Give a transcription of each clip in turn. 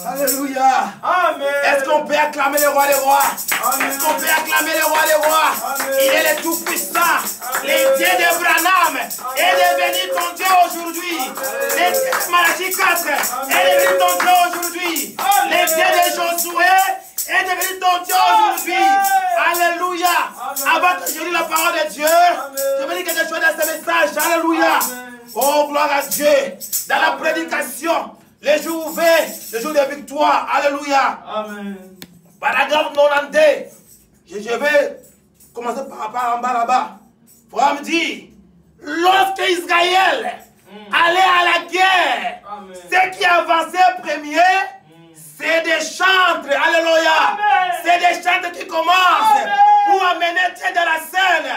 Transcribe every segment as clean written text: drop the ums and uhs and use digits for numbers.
Alléluia. Est-ce qu'on peut acclamer le roi des rois? Est-ce qu'on peut acclamer le roi des rois? Il est le tout-puissant. Le Dieu d'Abraham est devenu ton Dieu aujourd'hui. Le Dieu de Malachie 4 est devenu ton Dieu aujourd'hui. Le Dieu de Josué est devenu ton Dieu aujourd'hui. Alléluia. Avant que je lis la parole de Dieu, je veux dire quelque chose dans ce message. Alléluia. Oh, gloire à Dieu. Dans la prédication, les jours ouverts, les jours de victoire. Alléluia. Amen. Paragraphe 92. Je vais commencer par en bas là-bas. Pour me dire, lorsque Israël allait à la guerre, ce qui avançait premier, c'est des chantres. Alléluia. C'est des chantres qui commencent pour amener Dieu dans la scène.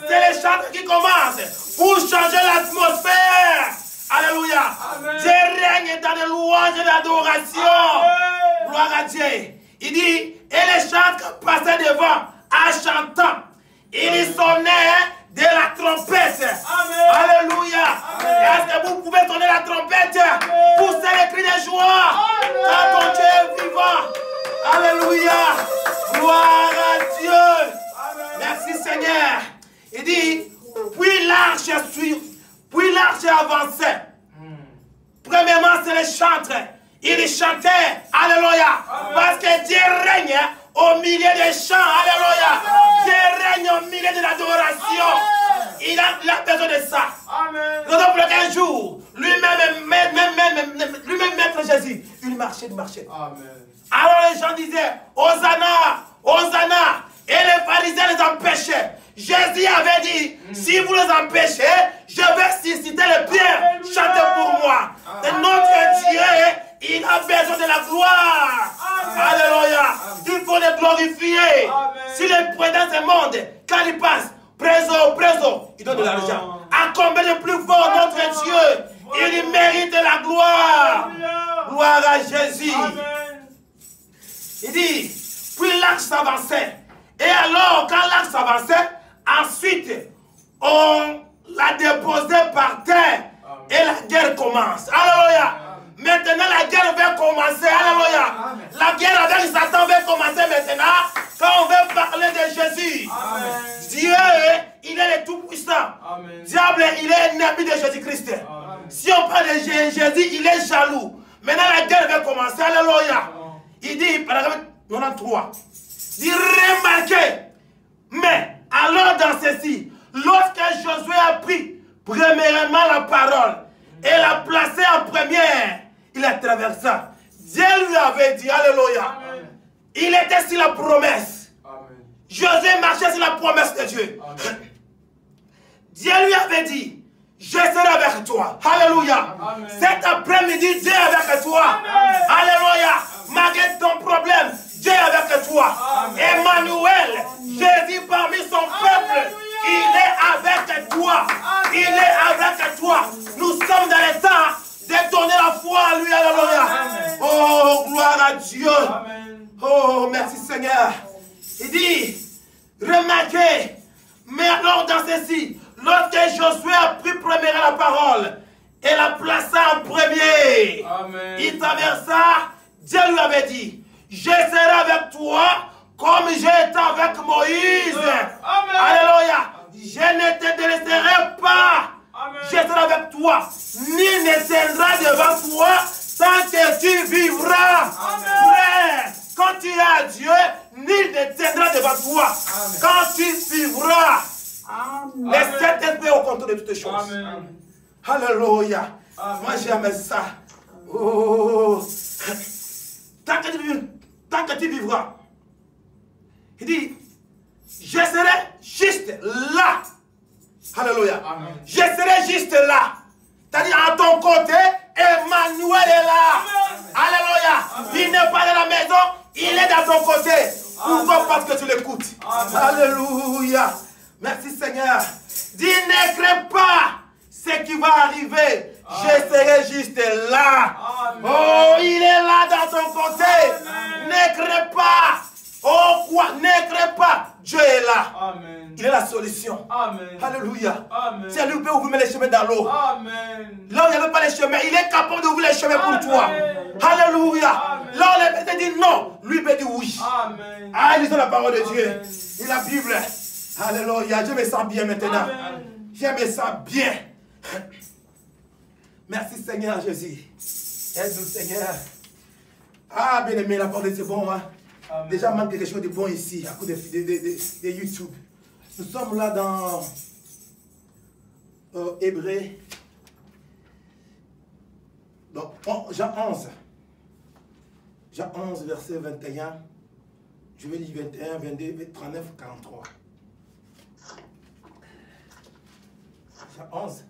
C'est les chantres qui commencent pour changer l'atmosphère. Alléluia. Dieu règne dans les louanges et l'adoration. Gloire à Dieu. Il dit, et les chantres passaient devant en chantant. Il sonnait de la trompette. Alléluia. Est-ce que vous pouvez sonner la trompette? Pousser les cris de joie. Quand ton Dieu est vivant. Alléluia. Gloire à Dieu. Merci Seigneur. Il dit, puis l'arche avançait. Premièrement, c'est les chantres. Ils chantaient. Alléluia. Parce que Dieu règne au milieu des chants. Alléluia. Dieu règne au milieu de l'adoration. Il a besoin de ça. Nous avons pour qu'un jour, lui-même, maître Jésus, il marchait. Alors les gens disaient, Hosanna, Hosanna. Et les pharisiens les empêchaient. Jésus avait dit, si vous les empêchez, je vais susciter les pierres. Chantez pour moi. Et notre Dieu, il a besoin de la gloire. Alléluia. Il faut les glorifier. Si les princes de ce monde, quand ils passent, préso, il donne de l'argent. À combien de plus fort notre Dieu, il mérite la gloire. Gloire à Jésus. Il dit, puis l'arche s'avançait. Et alors, quand l'arche s'avançait, ensuite, on la déposait par terre. Et la guerre commence. Alléluia. Maintenant, la guerre va commencer. Alléluia. La guerre avec Satan va commencer maintenant. Quand on va parler de Jésus. Amen. Dieu, il est le tout-puissant. Diable, il est ennemi de Jésus-Christ. Si on parle de Jésus, il est jaloux. Maintenant, la guerre va commencer. Alléluia. Il dit, paragraphe 93. Il dit, remarquez. Mais, alors dans ceci, lorsque Josué a pris premièrement la parole et l'a placée en première, il a traversé. Dieu lui avait dit, alléluia, il était sur la promesse. Amen. Josué marchait sur la promesse de Dieu. Amen. Dieu lui avait dit, je serai avec toi. Alléluia. Amen. Cet après-midi, Dieu est avec toi. Amen. Alléluia. Malgré ton problème, Dieu est avec toi. Amen. Emmanuel, Jésus parmi son peuple, il est avec toi. Amen. Il est avec toi. Nous sommes dans le temps de donner la foi à lui. Alléluia. Amen. Oh, gloire à Dieu. Amen. Oh, merci Seigneur. Il dit, remarquez, mais alors dans ceci, lorsque Josué a pris premièrement la parole et la plaça en premier, amen, il traversa, Dieu lui avait dit, je serai avec toi comme j'ai été avec Moïse. Amen. Alléluia. Je ne te délaisserai pas. Amen. Je serai avec toi. Nul ne tiendra devant toi tant que tu vivras. Amen. Frère, quand tu es à Dieu, nul ne tiendra devant toi. Amen. Quand tu vivras. Amen. Les sept esprits au contrôle de toutes choses. Amen. Alléluia. Amen. Moi j'aime ça. Oh. Tant que tu vivras. Il dit, je serai juste là. Alléluia. Amen. Je serai juste là. C'est-à-dire à ton côté, Emmanuel est là. Amen. Alléluia. Amen. Il n'est pas dans la maison, il est dans ton côté. Pourquoi? Parce que tu l'écoutes. Alléluia. Merci Seigneur. Dis, ne crains pas ce qui va arriver. Amen. Je serai juste là. Amen. Oh, il est là dans ton côté. Amen. Ne crains pas. Oh quoi? Ne crains pas. Dieu est là. Amen. Il est là la solution. Amen. Alléluia. Amen. C'est lui qui peut ouvrir les chemins dans l'eau. Amen. Là où il n'y avait pas les chemins, il est capable d'ouvrir les chemins pour toi. Alléluia. Amen. Là où les bêtes disent non, lui peut dire oui. Amen. Ah, lisons la parole de Dieu. Amen. Et la Bible. Alléluia. Je me sens bien maintenant. Amen. Je me sens bien. Merci Seigneur Jésus. Aide-nous Seigneur. Ah, bien aimé, la parole c'est bon. Hein? Déjà, il manque quelque chose de bon ici, à cause de YouTube. Nous sommes là dans Hébreux. Donc, Jean 11. Jean 11, verset 21. Je vais lire 21, 22, 39, 43. Jean 11.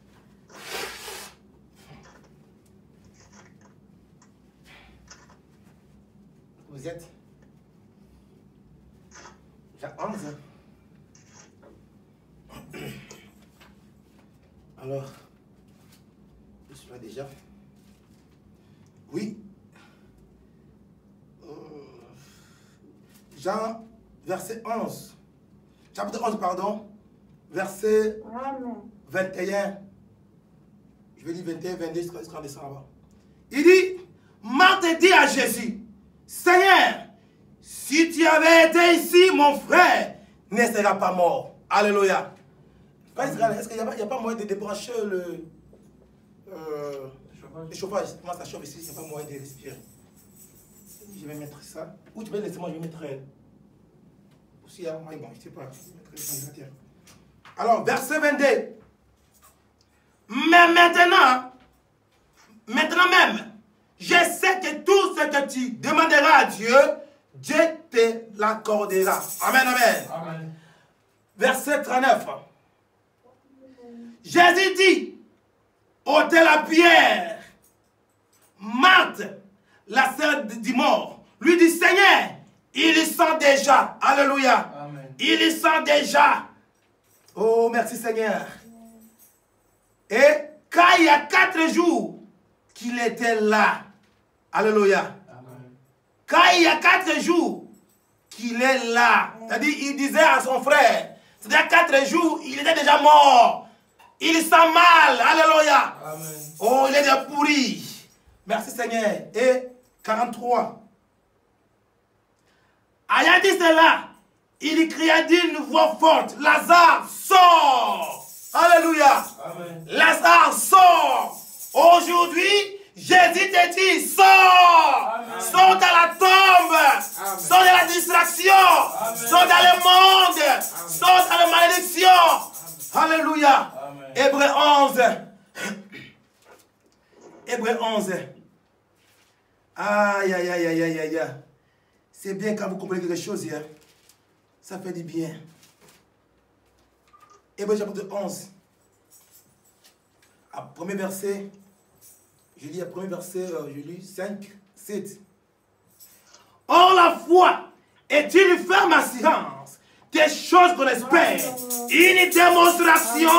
Vous êtes Jean 11. Alors, je suis là déjà. Oui. Jean, verset 11. Chapitre 11, pardon. Verset 21. Je vais lire 21, 22, jusqu'à descendre là-bas. Il dit, Marthe dit à Jésus, Seigneur, si tu avais été ici, mon frère ne sera pas mort. Alléluia. Est-ce qu'il n'y a pas moyen de débrancher le chauffage? Comment ça chauffe ici? Il n'y a pas moyen de respirer. Je vais mettre ça. Ou tu peux laisser moi, je vais mettre aussi. Bon, je ne sais pas. Alors, verset 22. Mais maintenant même, je sais que tout ce que tu demanderas à Dieu, Dieu te l'accordera. Amen, amen. Amen. Verset 39. Jésus dit, ôtez la pierre. Marthe, la sœur du mort, lui dit, Seigneur, il y sent déjà. Alléluia. Amen. Il y sent déjà. Oh, merci Seigneur. Et quand il y a 4 jours qu'il était là. Alléluia. Amen. Quand il y a 4 jours qu'il est là, c'est-à-dire il disait à son frère, c'est-à-dire 4 jours, il était déjà mort. Il sent mal. Alléluia. Amen. Oh, il est déjà pourri. Merci Seigneur. Et 43. Ayant dit cela, il cria d'une voix forte, Lazare, sort. Alléluia. Amen. Lazare, sort. Aujourd'hui, Jésus te dit, sors. Amen. Sors dans la tombe. Amen. Sors de la distraction. Amen. Sors dans le monde. Amen. Sors dans la malédiction. Amen. Alléluia. Amen. Hébreux 11. Hébreux 11. Aïe, aïe, aïe, aïe, aïe, aïe. C'est bien quand vous comprenez quelque chose, hein? Ça fait du bien. Hébreux chapitre 11. À premier verset, je lis à premier verset, je lis 5, 7. Or la foi est une ferme assurance des choses qu'on espère, une démonstration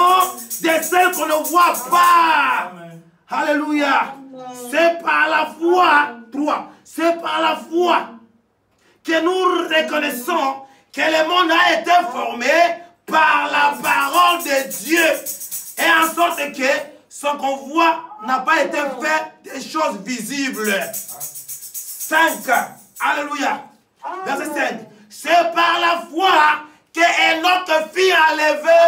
de celles qu'on ne voit pas. Amen. Alléluia. C'est par la foi, 3, c'est par la foi que nous reconnaissons que le monde a été formé par la parole de Dieu. Et en sorte que ce qu'on voit n'a pas été fait des choses visibles. 5. Alléluia. Verset 5. C'est par la foi que Enoch fut enlevé.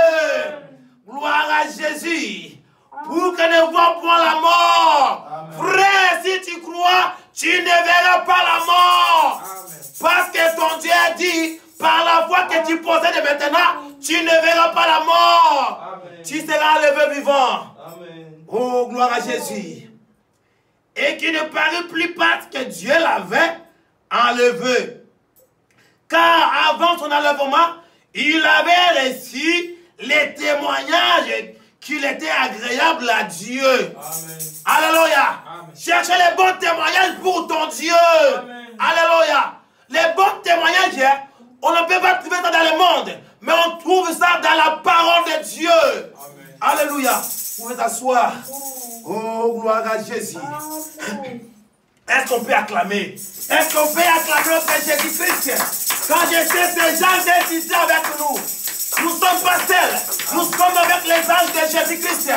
Gloire à Jésus. Pour que ne voit point la mort. Amen. Frère, si tu crois, tu ne verras pas la mort. Amen. Parce que ton Dieu a dit, par la foi que tu possèdes maintenant, tu ne verras pas la mort. Amen. Tu seras enlevé vivant. Amen. Oh, gloire à Jésus. Et qui ne parut plus parce que Dieu l'avait enlevé. Car avant son enlèvement, il avait reçu les témoignages qu'il était agréable à Dieu. Amen. Alléluia. Amen. Cherchez les bons témoignages pour ton Dieu. Amen. Alléluia. Les bons témoignages, on ne peut pas trouver ça dans le monde, mais on trouve ça dans la parole de Dieu. Amen. Alléluia. Vous pouvez t'asseoir. Oh, gloire à Jésus. Est-ce qu'on peut acclamer? Est-ce qu'on peut acclamer notre Jésus-Christ? Quand je sais ces gens d'être ici avec nous, Nous ne sommes pas seuls. Nous sommes avec les anges de Jésus-Christ.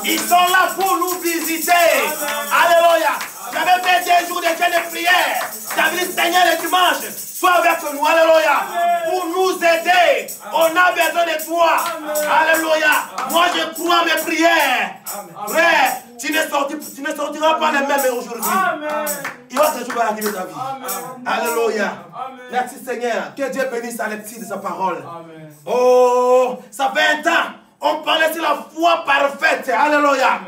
Ils sont là pour nous visiter. Alléluia. J'avais fait des jours de prière. J'avais dit, Seigneur, le dimanche, sois avec nous. Alléluia. Pour nous aider. On a besoin de toi. Alléluia. Moi, je crois à mes prières. Frère, tu ne sortiras pas les mêmes aujourd'hui. Il va toujours arriver ta vie. Alléluia. Merci Seigneur. Que Dieu bénisse à l'esprit de sa parole. Oh, ça fait un temps. On parlait sur la foi parfaite. Alléluia.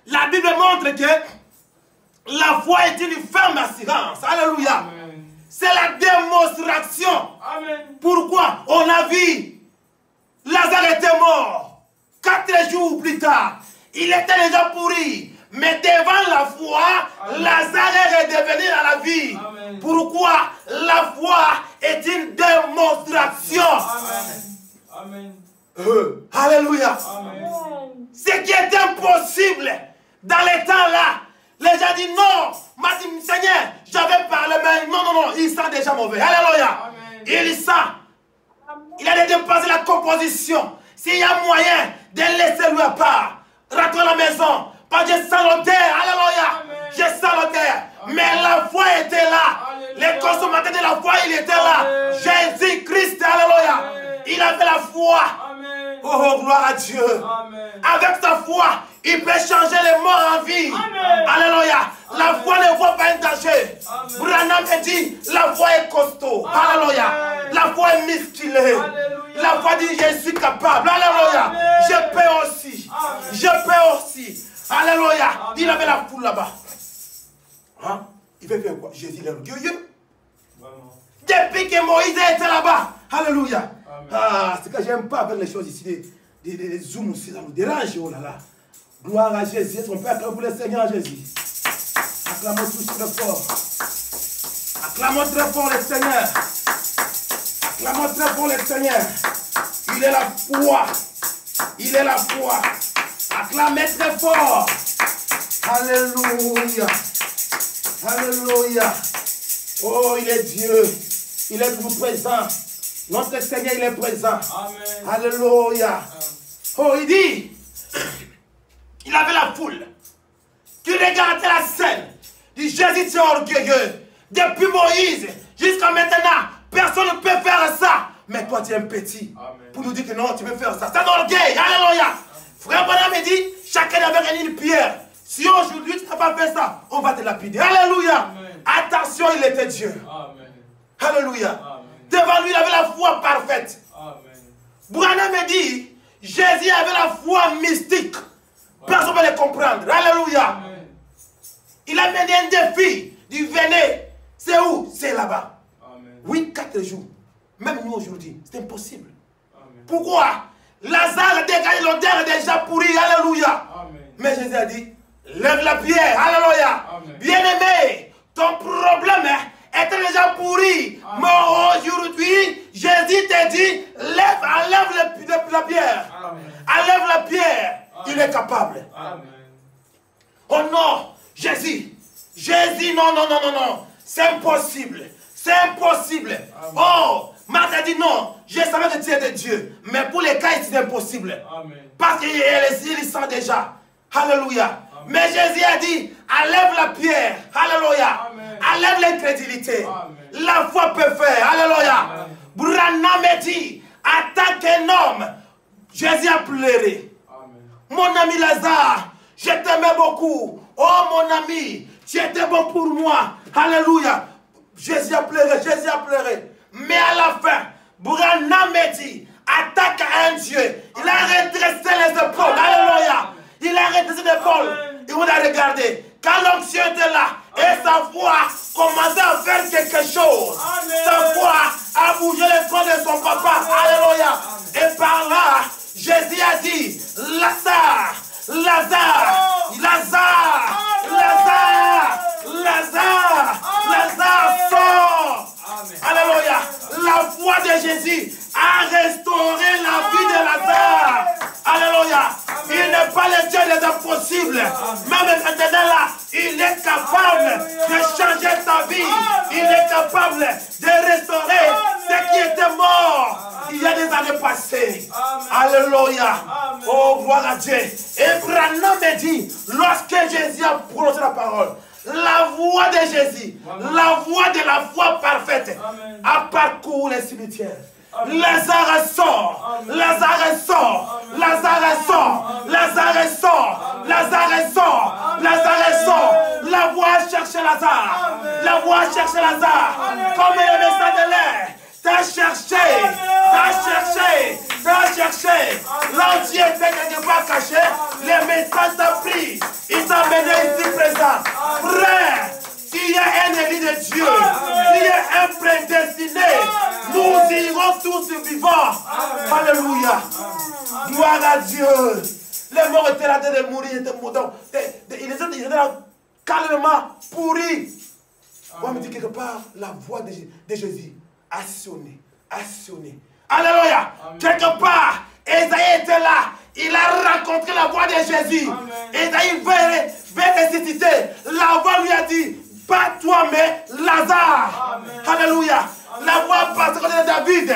La Bible montre que la foi est une ferme assurance. Alléluia. C'est la démonstration. Pourquoi on a vu Lazare était mort. 4 jours plus tard, il était déjà pourri. Mais devant la foi, Lazare est devenu à la vie. Pourquoi? La foi est une démonstration. Alléluia. Ce qui est impossible dans les temps là, les gens disent non, m'a dit Seigneur, j'avais parlé, mais non, il sent déjà mauvais. Alléluia. Il sent. Il a dépassé la composition. S'il y a moyen de laisser lui à part, rentre à la maison. Parce que je sens l'odeur. Alléluia. Je sens l'odeur. Mais la foi était là. Les consommateurs de la foi, il était là. Jésus-Christ, alléluia. Il avait la foi. Oh, gloire à Dieu. Avec sa foi, il peut changer les morts en vie. Alléluia. La foi ne voit pas un danger. Branham dit, la foi est costaud. Alléluia. La foi est musclée. La foi dit, je suis capable. Alléluia. Je peux aussi. Je peux aussi. Alléluia. Il avait la foule là-bas. Hein? Il veut faire quoi? Jésus est orgueilleux. Depuis que Moïse était là-bas. Alléluia. Ah, c'est que j'aime pas avec les choses ici. Des zooms aussi, ça nous dérange. Oh là là. Gloire à Jésus. Est-ce qu'on peut acclamer pour le Seigneur Jésus? Acclamons tous très fort. Acclamons très fort le Seigneur. Acclamons très fort le Seigneur. Il est la foi. Il est la foi. Acclamez très fort. Alléluia. Alléluia. Oh, il est Dieu. Il est toujours présent. Notre Seigneur, il est présent. Amen. Alléluia. Oh, il dit, il avait la foule qui regardait la scène. Il dit, Jésus, tu es orgueilleux. Depuis Moïse jusqu'à maintenant, personne ne peut faire ça. Mais toi, tu es un petit. Amen. Pour nous dire que non, tu peux faire ça. C'est un orgueil. Alléluia. Frère Branham me dit, chacun avait une pierre. Si aujourd'hui tu n'as pas fait ça, on va te lapider. Alléluia. Amen. Attention, il était Dieu. Amen. Alléluia. Amen. Devant lui, il avait la foi parfaite. Branham me dit, Jésus avait la foi mystique. Personne ne peut le comprendre. Alléluia. Amen. Il a mené un défi. Il dit, venez. C'est où? C'est là-bas. Oui, 4 jours. Même nous aujourd'hui, c'est impossible. Amen. Pourquoi? Lazare a dégagé l'odeur déjà pourri. Alléluia. Amen. Mais Jésus a dit, lève la pierre. Alléluia. Bien-aimé, ton problème était déjà pourri. Amen. Mais aujourd'hui, Jésus te dit, enlève la pierre. Amen. Enlève la pierre. Amen. Il est capable. Amen. Oh non, Jésus. Jésus, non. C'est impossible. C'est impossible. Amen. Oh, Marthe a dit non. Je savais que tu étais Dieu. Mais pour les cas, c'est impossible. Amen. Parce qu'il sent déjà. Alléluia. Amen. Mais Jésus a dit, enlève la pierre. Alléluia. Amen. Enlève l'incrédulité. La foi peut faire. Alléluia. Branham me dit, en tant qu'un homme, Jésus a pleuré. Amen. Mon ami Lazare, je t'aimais beaucoup. Oh mon ami, tu étais bon pour moi. Alléluia. Jésus a pleuré. Mais à la fin, Branham me dit, attaque à un Dieu. Il a redressé les épaules. Alléluia. Il a redressé les épaules. Et on a regardé. Quand l'onction était là, et sa foi commençait à faire quelque chose. Amen. Sa foi a bougé le corps de son papa. Alléluia. Et par là, Jésus a dit, Lazare, sort. Alléluia. La foi de Jésus a restauré la vie de Lazare. Alléluia. Il n'est pas le Dieu des impossibles. Même maintenant là, il est capable de changer ta vie. Il est capable de restaurer ce qui était mort il y a des années de passer. Alléluia. Oh, gloire à Dieu. Et Branham me dit, lorsque Jésus a prononcé la parole, la voix de Jésus, la voix de la foi parfaite, a parcouru les cimetières. Lazare sort, Lazare sort, Lazare sort, Lazare sort, Lazare sort, Lazare sort. La voix cherche Lazare, la voix cherche Lazare, comme le message de l'air. T'as cherché, t'as cherché, t'as cherché. Là où tu étais quelque part caché, le message t'a pris, il t'a mené ici présent. Frère, s'il y a un élu de Dieu, s'il y a un prédestiné, nous irons tous vivants. Alléluia. Gloire à Dieu. Les morts étaient là de mourir, ils étaient moutons. Ils étaient là calmement pourris. On me dit quelque part, la voix de Jésus a sonné, a sonné. Alléluia. Quelque part, Esaïe était là. Il a rencontré la voix de Jésus. Esaïe veut ressusciter. La voix lui a dit, pas toi mais Lazare. Alléluia. La voix passe côté de David.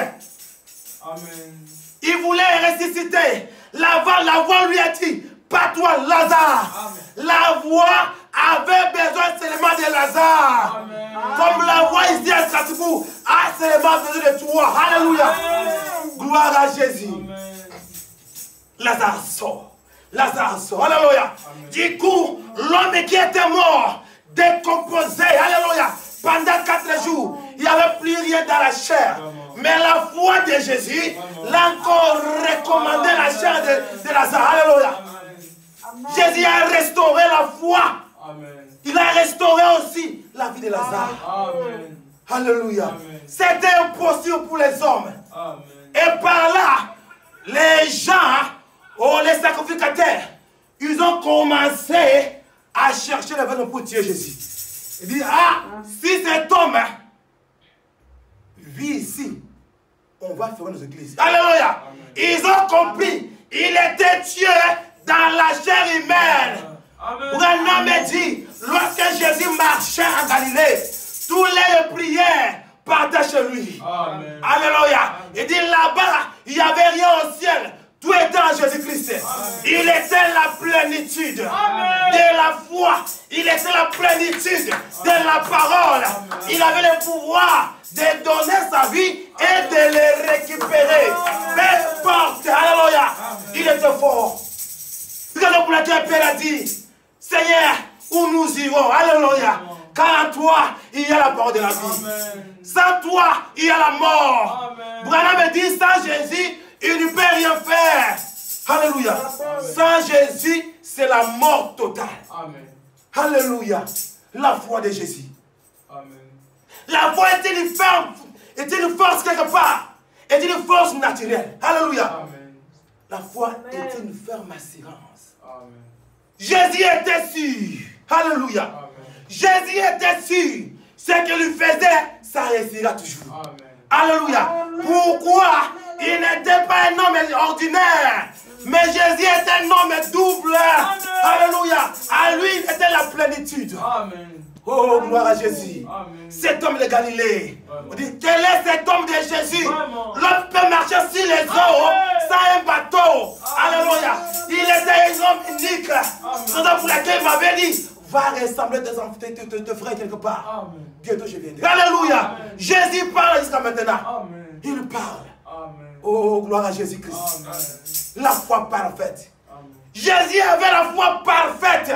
Amen. Il voulait ressusciter. La voix lui a dit, pas toi Lazare. Amen. La voix avait besoin seulement de Lazare. Amen. Comme la voix ici à Strasbourg a seulement besoin de toi. Alléluia. Gloire à Jésus. Amen. Lazare sort. Lazare sort. Alléluia. Amen. Du coup, l'homme qui était mort, décomposé, alléluia, pendant 4 jours, il n'y avait plus rien dans la chair. Mais la foi de Jésus l'a encore recommandé la chair de Lazare. Alléluia. Jésus a restauré la foi. Il a restauré aussi la vie de Lazare. Alléluia. C'était impossible pour les hommes. Et par là, les gens, les sacrificateurs, ils ont commencé à chercher le vêtement pour tuer Jésus. Il dit, ah, si cet homme vit ici, on va fermer nos églises. Alléluia. Ils ont compris, il était tué dans la chair humaine. Branham me dit, lorsque Jésus marchait en Galilée, tous les prières partaient chez lui. Amen. Alléluia. Il dit, là-bas, il n'y avait rien au ciel. Tout était en Jésus-Christ. Il était la plénitude de la foi. Il était la plénitude de la parole. Il avait le pouvoir de donner sa vie et de le récupérer. Peu importe. Alléluia. Il était fort. Regardez pour laquelle Père a dit, Seigneur, où nous irons. Alléluia. Car en toi, il y a la parole de la vie. Sans toi, il y a la mort. Branham me dit, sans Jésus, il ne peut rien faire. Alléluia. Sans Jésus, c'est la mort totale. Amen. Alléluia. La foi de Jésus. Amen. La foi est une force quelque part. Est une force naturelle. Alléluia. Amen. La foi est une ferme assurance. Amen. Jésus était sûr. Alléluia. Amen. Jésus était sûr. Ce qu'il lui faisait, ça réussira toujours. Amen. Alléluia. Pourquoi? Il n'était pas un homme ordinaire, mais Jésus était un homme double. Amen. Alléluia. À lui, il était la plénitude. Amen. Oh, gloire à Jésus. Amen. Cet homme de Galilée. On dit, quel est cet homme de Jésus? L'homme peut marcher sur les eaux sans un bateau. Alléluia. Il était un homme unique. C'est ça pour laquelle il m'avait dit, va ressembler tes frères quelque part. Amen. Bientôt je viendrai. Alléluia. Amen. Jésus parle jusqu'à maintenant. Amen. Il parle. Amen. Oh, gloire à Jésus-Christ. La foi parfaite. Amen. Jésus avait la foi parfaite.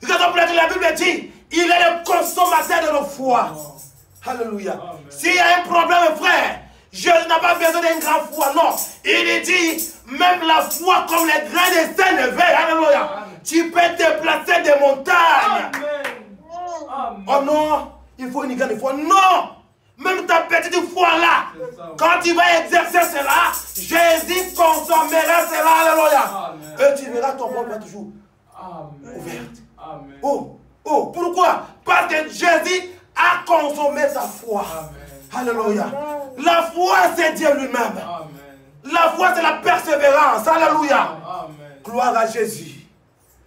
Regardez pour laquelle la Bible dit, il est le consommateur de nos foi. Oh. Alléluia. S'il y a un problème, frère, Jésus n'a pas besoin d'une grande foi, non. Il dit, même la foi comme les grains de seigle. Alléluia. Amen. Tu peux déplacer des montagnes. Amen. Oh non, il faut une grande foi. Non. Même ta petite foi là, quand tu vas exercer cela, Jésus consommera cela. Alléluia. Et tu verras ton monde toujours ouverte. Oh, pourquoi? Parce que Jésus a consommé ta foi. Amen. Alléluia. La foi, c'est Dieu lui-même. La foi, c'est la persévérance. Alléluia. Amen. Gloire à Jésus.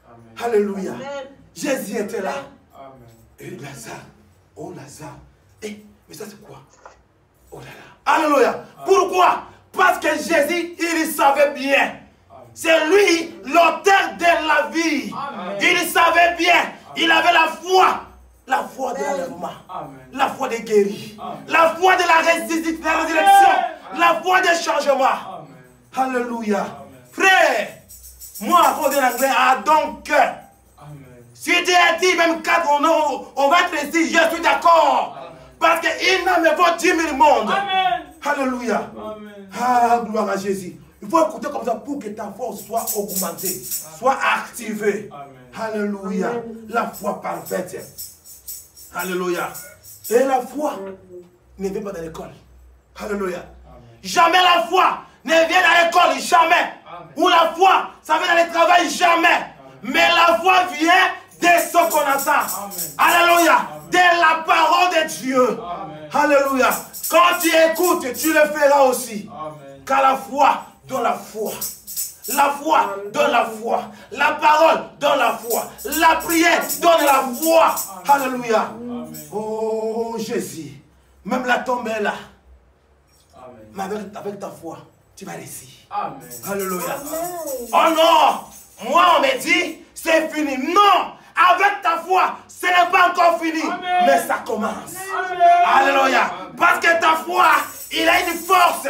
Amen. Alléluia. Amen. Jésus était là. Amen. Et Lazare. Oh, Lazare. Mais ça c'est quoi? Oh là là. Alléluia. Pourquoi? Parce que Jésus, il savait bien. C'est lui l'auteur de la vie. Amen. Il savait bien. Il avait la foi. La foi de l'enlèvement. La foi des guéris. La foi de la résurrection. La foi des changements. Alléluia. Frère, moi, à cause de l'anglais, donc, si tu as dit même 4 on va te dire, je suis d'accord. Parce qu'il n'a même pas 10 000 mondes. Amen. Alléluia. Amen. Ah, gloire à Jésus. Il faut écouter comme ça pour que ta foi soit augmentée, soit activée. Amen. Alléluia. Amen. La foi parfaite. Alléluia. Et la foi ne vient pas dans l'école. Alléluia. Amen. Jamais la foi ne vient dans l'école, jamais. Amen. Ou la foi, ça vient dans le travail, jamais. Amen. Mais la foi vient de ce qu'on entend. Alléluia. De la parole de Dieu. Amen. Alléluia. Quand tu écoutes, tu le feras aussi. Amen. Car la foi donne la foi. La foi donne la foi. La parole donne la foi. La prière donne la foi. Alléluia. Amen. Oh Jésus. Même la tombe est là. Amen. Mais avec ta foi, tu vas réussir. Amen. Alléluia. Amen. Oh non. Moi on me dit, c'est fini. Non. Avec ta foi, ce n'est pas encore fini. Amen. Mais ça commence. Amen. Alléluia. Parce que ta foi, il a une force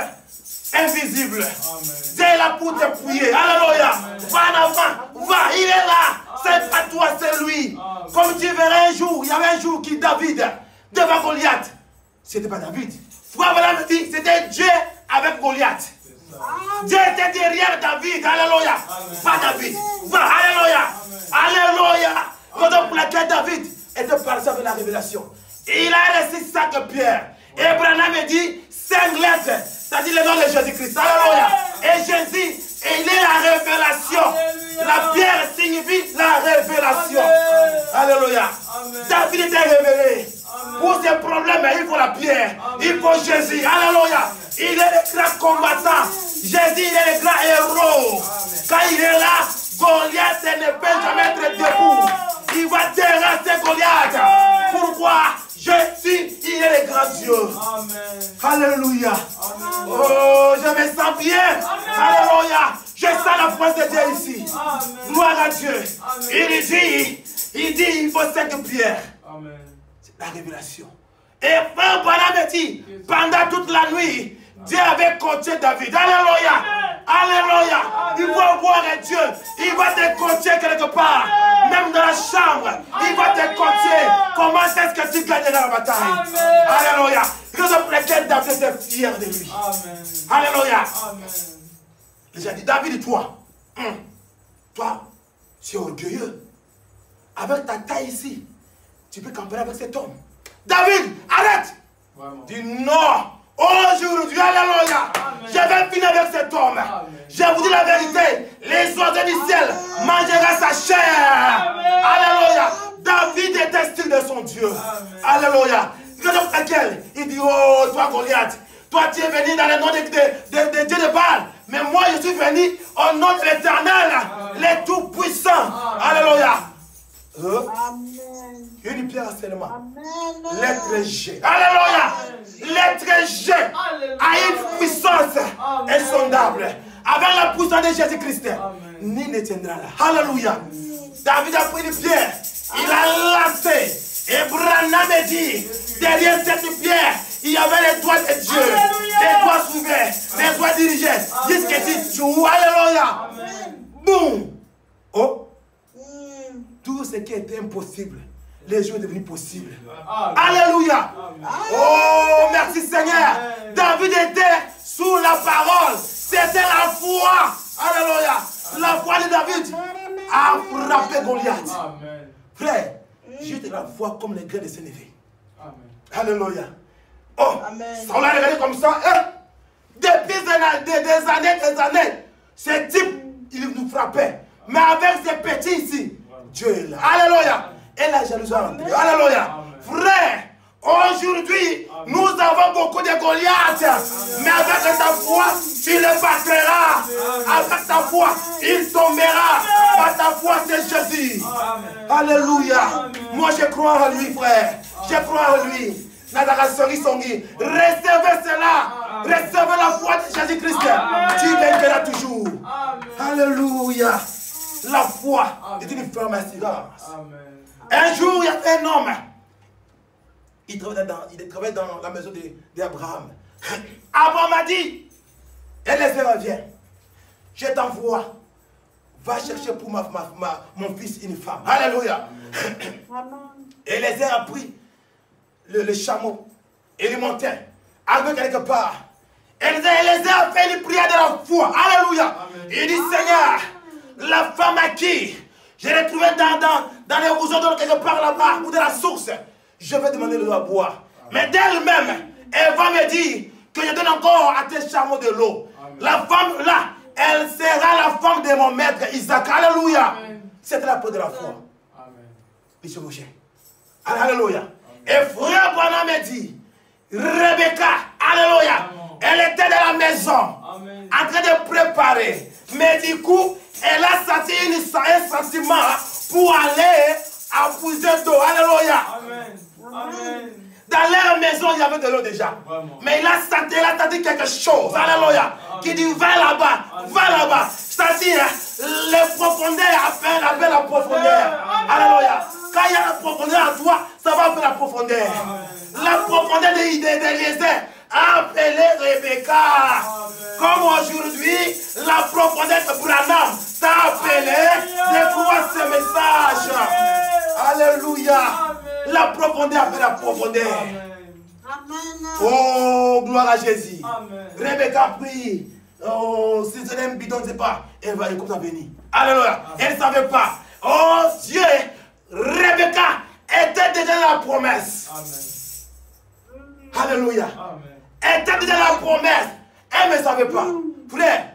invisible. C'est là pour te prier. Alléluia. Va en avant. Va, il est là. C'est pas toi, c'est lui. Amen. Comme tu verras un jour, il y avait un jour qui David devant Goliath. C'était pas David. Frère me dit, c'était Dieu avec Goliath. Dieu était derrière David. Alléluia. Pas David. Va. Alléluia. Alléluia. Raison pour laquelle David était parti avec la révélation. Il a reçu 5 pierres. Et Branham me dit 5 lettres. C'est-à-dire le nom de Jésus-Christ. Alléluia. Et Jésus, il est la révélation. La pierre signifie la révélation. Alléluia. David était révélé. Pour ses problèmes, il faut la pierre. Il faut Jésus. Alléluia. Il est le grand combattant. Jésus, il est le grand héros. Quand il est là, Goliath ne peut jamais être debout. Il va terrasser Goliath. Pourquoi? Jésus, il est le grand Dieu. Amen. Alléluia. Amen. Oh, je me sens bien. Amen. Alléluia. Je sens la force de Dieu ici. Amen. Gloire à Dieu. Amen. Il dit, il faut 5 pierres. C'est la révélation. Et Frère Branham dit, pendant toute la nuit, Dieu avait coaché David. Alléluia. Alléluia. Il va voir Dieu. Il va te coacher quelque part. Même dans la chambre. Il va te coacher. Comment est-ce que tu gagneras la bataille? Alléluia. Raison pour laquelle David était fier de lui. Amen. Alléluia. Les gens disent, David, toi, tu es orgueilleux. Avec ta taille ici, tu peux camper avec cet homme. David, arrête. Dis non. Aujourd'hui, alléluia, je vais finir avec cet homme. Amen. Je vous dis la vérité, les oiseaux du ciel mangeront sa chair. Amen. Alléluia. David était style de son Dieu. Amen. Alléluia. Raison pour laquelle il dit, oh, toi Goliath, toi tu es venu dans le nom de Dieu de Baal. Mais moi je suis venu au nom de l'Éternel, le Tout-Puissant. Alléluia. Une pierre seulement. L'être G. Alléluia. L'être G a une puissance insondable. Avec la puissance de Jésus-Christ, ni ne tiendra là. Alléluia. David a pris une pierre. Il a lancé. Et Branham dit, derrière cette pierre, il y avait les doigts de Dieu. Les doigts ouverts, les doigts dirigés. Jusqu'à tout. Alléluia. Boum. Oh. Tout ce qui était impossible, les jours sont devenus possibles. Alléluia. Oh, merci Seigneur. David était sous la parole. C'était la foi. Alléluia. La foi de David a frappé Goliath. Frère, j'ai de la foi comme les grains de sénévé. Alléluia. Oh, ça on l'a regardé comme ça. Depuis des années, ce type, il nous frappait. Mais avec ces petits ici, Dieu est là. Alléluia. Et la jalousie a entré. Alléluia. Frère, aujourd'hui, nous avons beaucoup de Goliath. Mais avec ta foi, tu le battras. Avec ta foi, il tombera. Par ta foi, c'est Jésus. Alléluia. Moi, je crois en lui, frère. Je crois en lui. Recevez cela Recevez la foi de Jésus-Christ. Tu vaincras toujours. Alléluia. La foi est une ferme assurance. Un jour, il y avait un homme. Il travaillait dans la maison d'Abraham. Abraham m'a dit, Eliezer, viens. Je t'envoie. Va chercher pour mon fils une femme. Alléluia. Eliezer a pris le chameau et le montait. Arrivé quelque part. Eliezer a fait une prière de la foi. Alléluia. Il dit, Seigneur, la femme à qui je l'ai trouvée dans les roseaux de quelque part là-bas, ou de la source, je vais demander de l'eau à boire. Mais d'elle-même, elle va me dire que je donne encore à tes chameaux de l'eau. La femme là, elle sera la femme de mon maître Isaac. Alléluia. C'était la peau de la foi. Amen. Alléluia. Et frère Branham me dit, Rebecca, alléluia, elle était dans la maison, en train de préparer. Mais du coup, elle a senti un sentiment pour aller à puiser d'eau. Alléluia. Amen. Dans leur maison, il y avait de l'eau déjà. Mais il a senti quelque chose. Alléluia. Qui dit, va là-bas, va là-bas. C'est-à-dire, les profondeurs appellent la profondeur. Alléluia. Quand il y a la profondeur en toi, ça va faire la profondeur. La profondeur d'Eliezer a appelé Rebecca. Comme aujourd'hui, la profondeur de Branham t'a appelé de pouvoir ce message. Alléluia. La profondeur appelle la profondeur. Oh, gloire à Jésus. Rebecca prie. Oh, si c'est un bidon, je ne sais pas. Elle va comme ça venir. Alléluia. Elle ne savait pas. Oh Dieu, Rebecca était déjà dans la promesse. Alléluia. Elle était déjà dans la promesse. Elle ne savait pas. Frère,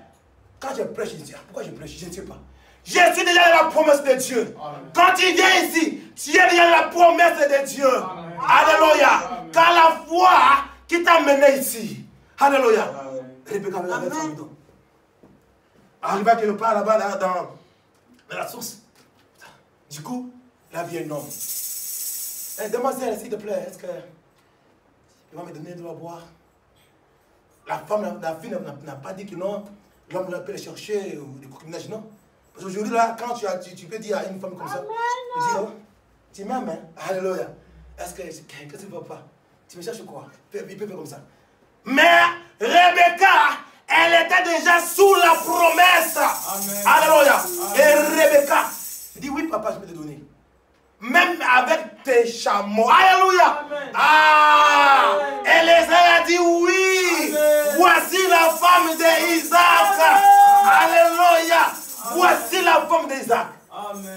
quand je prêche, je dis, pourquoi je prêche? Je ne sais pas. Je suis déjà dans la promesse de Dieu. Quand tu viens ici, tu es déjà dans la promesse de Dieu. Alléluia. Quand la foi qui t'a mené ici. Alléluia. Rebecca avait son bidon. Arrivé quelque part là-bas dans la source. Du coup, la vie est un homme. Demoiselle, s'il te plaît, est-ce que tu vas me donner de l'eau à boire? La fille n'a pas dit que non. L'homme peut le chercher ou des coquinages, non. Parce qu'aujourd'hui, là, quand tu peux dire à une femme comme ça, tu dis, oh, tu m'aimes, hein? Alléluia. Est-ce que tu ne veux pas? Tu me cherches quoi? Il peut faire comme ça. Mais Rebecca, elle était déjà sous la promesse. Alléluia. Et Rebecca dit, oui, papa, je vais te donner. Même avec tes chameaux. Alléluia. Ah, Eliezer a dit oui. Voici la femme d'Isaac. Alléluia. Voici la femme d'Isaac.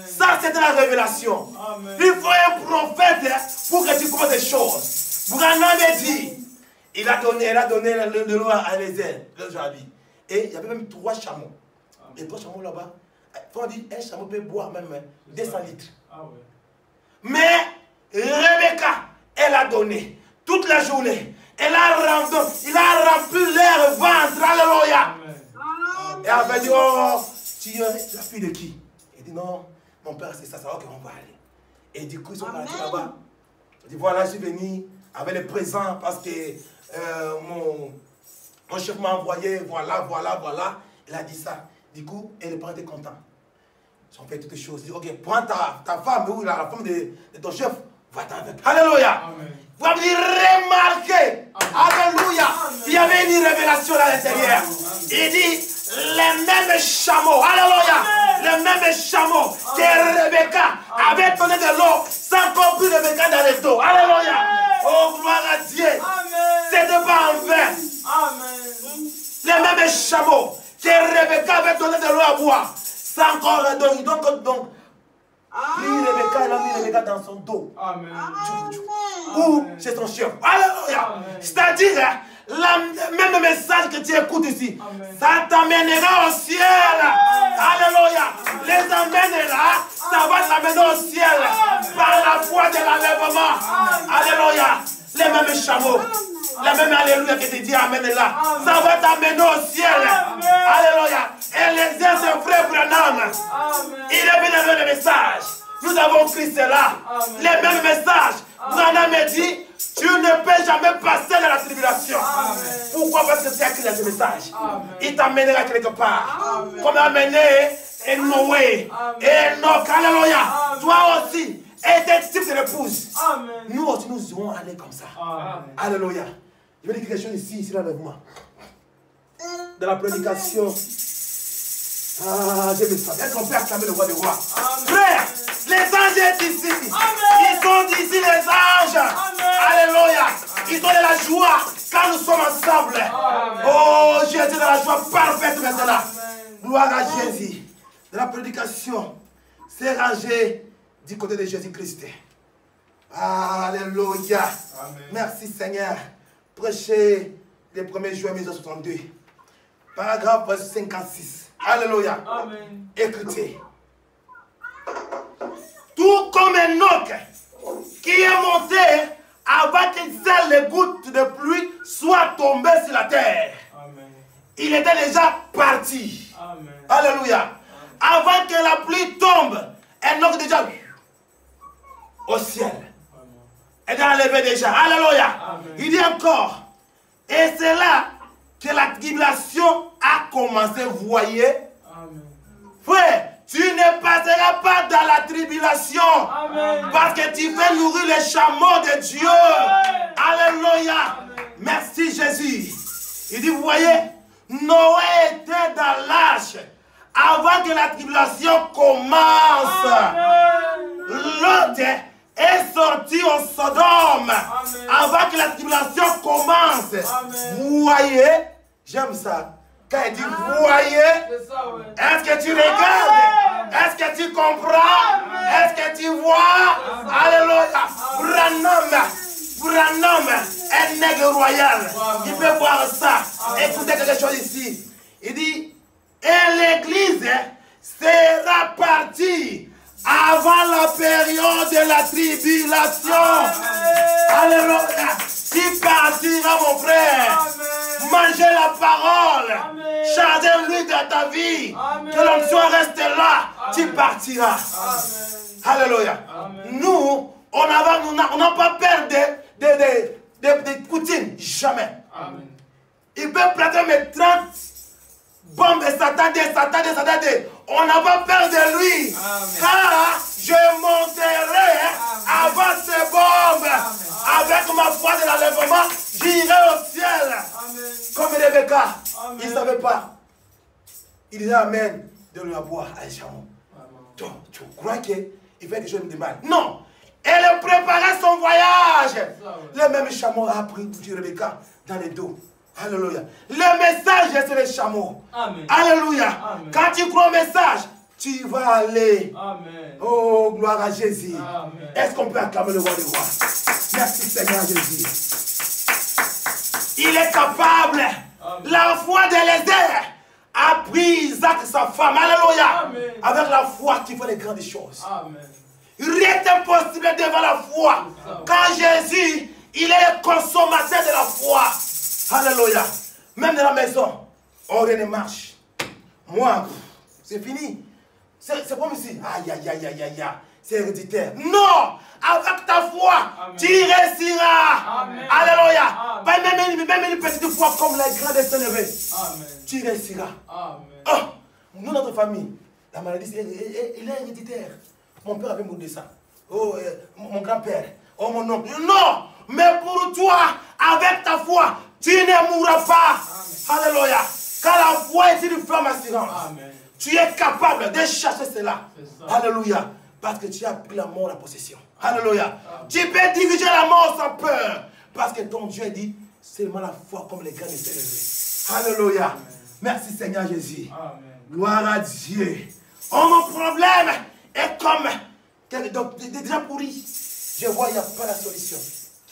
Ça, c'était la révélation. Il faut un prophète pour que tu comprennes des choses. Branham dit, elle a donné le l'eau à Eliezer, le Jabi. Et il y avait même 3 chameaux. Et 3 chameaux là-bas. On dit, un chameau peut boire même 200 litres. Mais Rebecca, elle a donné toute la journée. Il a rempli leur ventre. Alléluia. Et elle avait dit, oh, tu es la fille de qui? Il dit, non, mon père, c'est ça, ça va qu'on va aller. Et du coup, ils sont partis là-bas. Il dit, voilà, je suis venu avec les présents parce que mon chef m'a envoyé, voilà. Il a dit ça. Du coup, et les parents étaient contents. Ils ont fait toutes les choses. Ils disent, ok, prends ta femme, ou la femme de ton chef, va-t'en avec. Alléluia. Vous avez remarqué. Alléluia. Il y avait une révélation à l'intérieur. Il dit, les mêmes chameaux. Alléluia. Les mêmes chameaux que Rebecca avait donné de l'eau sans qu'on puisse Rebecca dans les dos. Alléluia. Oh, gloire à Dieu. C'était pas en vain. Les mêmes chameaux que Rebecca avait donné de l'eau à boire. Sans encore donner. Donc, pris Rebecca, elle a mis Rebecca dans son dos. Ou chez son chef. Alléluia. C'est-à-dire, le même message que tu écoutes ici, ça t'amènera au ciel. Alléluia. Les emmènera, ça va t'amener au ciel. Par la foi de l'enlèvement. Alléluia. Les mêmes chameaux. La même alléluia que tu dis amène là. Ça va t'amener au ciel. Alléluia. Et les uns frère Branham. Il est venu avec le message. Nous avons Christ là. Les mêmes messages. Branham Branham me dit, tu ne peux jamais passer dans la tribulation. Pourquoi? Parce que tu as écrit ce message. Il t'amènera quelque part. Comme il a amené Noé et Enoch. Alléluia. Toi aussi. Et tes types de l'épouse. Nous aussi, nous irons aller comme ça. Alléluia. Je vais dire quelque chose ici là avec moi. Dans la prédication. Ah, je me sens. Est-ce qu'on peut acclamer le roi des rois? Frère, les anges sont ici. Ils sont ici, les anges. Alléluia. Ils ont de la joie quand nous sommes ensemble. Oh, Jésus de la joie parfaite maintenant. Gloire à Jésus. Dans la prédication, c'est rangé du côté de Jésus-Christ. Alléluia. Merci Seigneur. Prêchez les 1er juin 1962. Paragraphe 56. Alléluia. Amen. Écoutez. Tout comme Enoch qui est monté avant que les gouttes de pluie soient tombées sur la terre. Amen. Il était déjà parti. Amen. Alléluia. Avant que la pluie tombe, Enoch déjà au ciel. Elle est enlevée déjà. Alléluia. Amen. Il dit encore. Et c'est là que la tribulation a commencé. Vous voyez? Amen. Frère, tu ne passeras pas dans la tribulation. Amen. Parce que tu fais nourrir les chameaux de Dieu. Amen. Alléluia. Amen. Merci Jésus. Il dit, vous voyez, Noé était dans l'arche avant que la tribulation commence. L'autre est sorti au Sodome avant que la tribulation commence. Amen. Vous voyez, j'aime ça. Quand il dit vous voyez, est-ce que tu regardes? Est-ce que tu comprends? Est-ce que tu vois? Alléluia. Branham, un nègre royal. Il peut voir ça. Écoutez quelque chose ici. Il dit, et l'église sera partie avant la période de la tribulation. Alléluia. Tu partiras, mon frère. Manger la parole. Charger l'huile dans ta vie. Que l'onction reste là. Tu partiras. Alléluia. Nous, on n'a pas peur des coutumes. Jamais. Il peut planter mes 30 bombes et Satan. On n'a pas peur de lui. Car je monterai avant ces bombes. Avec ma foi de l'enlèvement, j'irai au ciel. Comme Rebecca, il ne savait pas. Il disait Amen de lui boire à un chameau. Donc, tu crois qu'il fait quelque chose de mal? Non. Elle préparait son voyage. Le même chameau a pris pour Rebecca dans les dos. Alléluia. Le message, c'est le chameau. Amen. Alléluia. Amen. Quand tu crois au message, tu vas aller. Amen. Oh, gloire à Jésus. Est-ce qu'on peut acclamer le roi des rois? Merci Seigneur Jésus. Il est capable. Amen. La foi d'Élisée a pris Isaac, sa femme. Alléluia. Amen. Avec la foi, tu fais les grandes choses. Amen. Rien n'est impossible devant la foi. Quand Jésus, il est le consommateur de la foi. Alléluia. Même dans la maison, on ne marche. Moi, c'est fini. C'est comme si, aïe, aïe, aïe, aïe, aïe, c'est héréditaire. Non, avec ta foi, amen, tu réussiras. Amen. Alléluia. Amen. Même une petite foi comme les grands destins élevés, tu réussiras. Oh, nous, notre famille, la maladie, elle est héréditaire. Mon père avait mouru de ça. Oh, mon grand-père. Oh, mon oncle. Non, mais pour toi, avec ta foi, tu ne mourras pas. Amen. Alléluia. Car la foi est une ferme assurance. Amen. Tu es capable de chercher cela. Alléluia. Parce que tu as pris la mort en possession. Alléluia. Amen. Tu peux diriger la mort sans peur. Parce que ton Dieu dit, seulement la foi comme les grands étaient. Alléluia. Amen. Merci Seigneur Jésus. Amen. Gloire à Dieu. Oh, mon problème est comme donc, déjà pourri. Je vois, il n'y a pas la solution.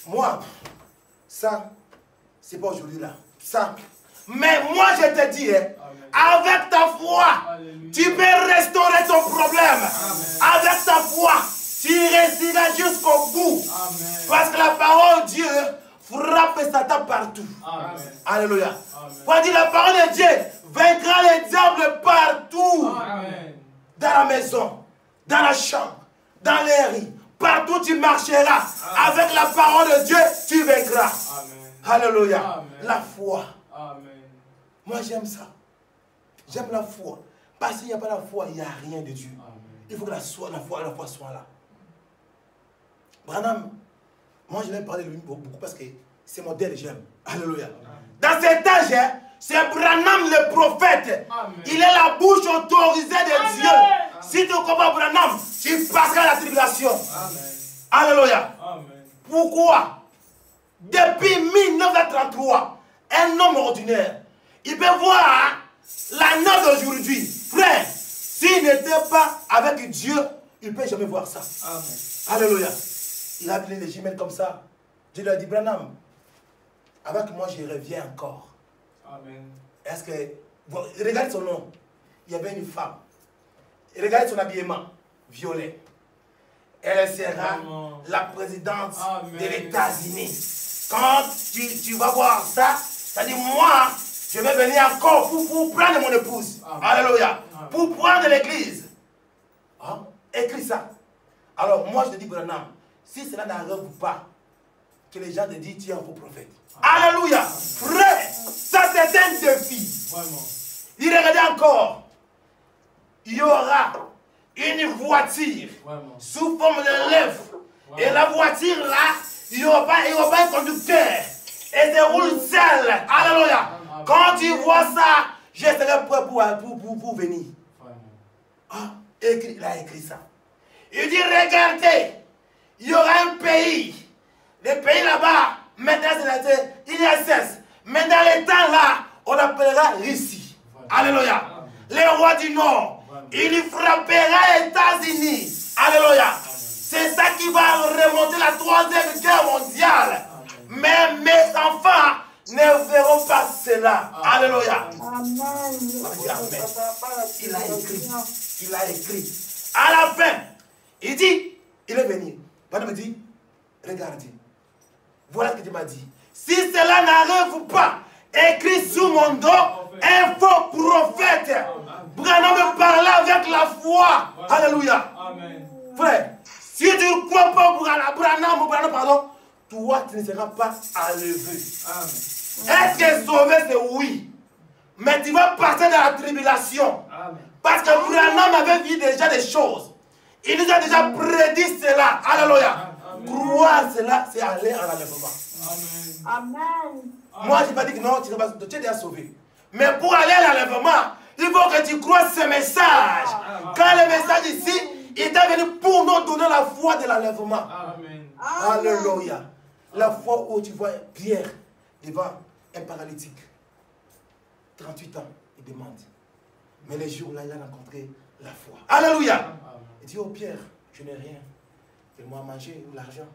Moi, ça, c'est pas aujourd'hui là. Ça. Mais moi, je te dis, avec ta foi, Alléluia, tu peux restaurer ton problème. Amen. Avec ta foi, tu réussiras jusqu'au bout. Amen. Parce que la parole de Dieu frappe Satan partout. Amen. Alléluia. Pour dire la parole de Dieu vaincra les diables partout. Amen. Dans la maison, dans la chambre, dans les rues, Partout où tu marcheras avec la parole de Dieu, tu vaincras. Amen. Alléluia. Amen. La foi. Amen. Moi, j'aime ça. J'aime la foi. Parce qu'il n'y a pas la foi, il n'y a rien de Dieu. Amen. Il faut que la foi soit là. Branham, moi je l'aime parler de lui beaucoup parce que c'est modèle, j'aime. Alléluia. Dans cet âge, c'est Branham le prophète. Amen. Il est la bouche autorisée de Amen. Dieu. Si tu comprends Branham, tu passeras la tribulation. Amen. Alléluia. Amen. Pourquoi? Depuis 1933, un homme ordinaire, il peut voir la note d'aujourd'hui. Frère, s'il n'était pas avec Dieu, il ne peut jamais voir ça. Amen. Alléluia. Il a appelé les jumelles comme ça. Dieu lui a dit, Branham, avec moi je reviens encore. Amen. Est-ce que... Bon, regarde son nom. Il y avait une femme. Regarde son habillement. Violet. Elle sera la présidente de l'États-Unis. Quand tu vas voir ça, ça dit, moi, je vais venir encore pour prendre mon épouse. Amen. Alléluia. Amen. Pour prendre l'église. Hein? Écris ça. Alors, moi, je te dis, Branham, si cela n'arrive pas, que les gens te disent, tu es un faux prophète. Amen. Alléluia. Frère, ça c'est un défi. Vraiment. Il regardait encore. Il y aura une voiture sous forme de lèvres. Et la voiture là, il n'y aura pas un conducteur. Et c'est roule seul. Alléluia. Quand tu vois ça, je serai prêt pour venir. Ah, il a écrit ça. Il dit, regardez, il y aura un pays. Le pays là-bas, maintenant c'est l'ISS. Mais dans les temps là, on appellera Russie. Alléluia. Les rois du Nord, il frappera les États-Unis. Alléluia. C'est ça qui va remonter la 3e guerre mondiale. Mais mes enfants ne verront pas cela. Alléluia. Amen. Il a écrit. Il a écrit. À la fin, il dit, il est venu. Pardon me dit, regardez. Voilà ce que Dieu m'a dit. Si cela n'arrive pas, écrit sous mon dos, un faux prophète. Branham me parlait avec la foi. Alléluia. Amen. Frère, si tu ne crois pas Branham, pardon, toi tu ne seras pas enlevé. Est-ce que sauvé c'est oui? Mais tu vas passer dans la tribulation. Amen. Parce que Branham avait vu déjà des choses. Il nous a déjà prédit cela. Alléluia. Croire cela, c'est aller en enlèvement. Amen. Moi, je n'ai pas dit que non, tu es déjà sauvé. Mais pour aller à l'enlèvement, il faut que tu crois ce message. Quand le message ici, il est venu pour nous donner la foi de l'enlèvement. Alléluia. La foi où tu vois Pierre devant un paralytique. 38 ans, il demande. Mais les jours-là, il a rencontré la foi. Alléluia. Il dit, oh Pierre, je n'ai rien. Fais-moi manger ou l'argent.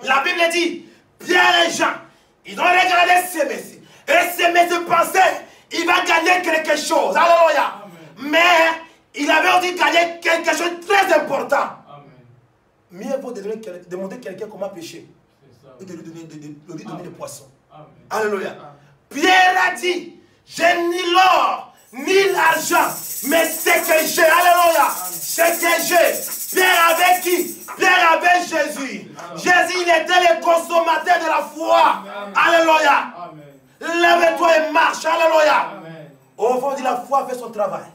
La Bible dit, Pierre et Jean, ils ont regardé ce messieurs. Et ce messieurs pensaient, il va gagner quelque chose. Alléluia. Mais il avait aussi gagné quelque chose de très important. Mieux vaut demander à quelqu'un comment pêcher. Et de lui donner des poissons. Alléluia. Pierre a dit, j'ai ni l'or, ni l'argent, mais ce que j'ai. Alléluia. Ce que j'ai. Pierre avait qui? Pierre avait Jésus. Jésus, il était le consommateur de la foi. Alléluia. Lève-toi et marche. Alléluia. Au fond, la foi fait son travail.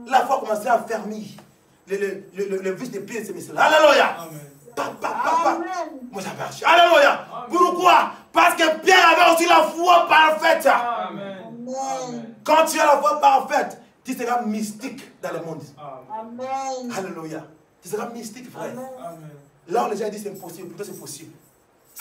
La foi commençait à fermer le vis de pied de ces messieurs. Alléluia. Moi, ça marche. Alléluia. Pourquoi? Parce que Pierre avait aussi la foi parfaite. Amen. Quand tu as la foi parfaite, tu seras mystique dans le monde. Amen. Alléluia. Tu seras mystique, frère. Amen. Là, on les a dit c'est impossible. Pour toi, c'est possible.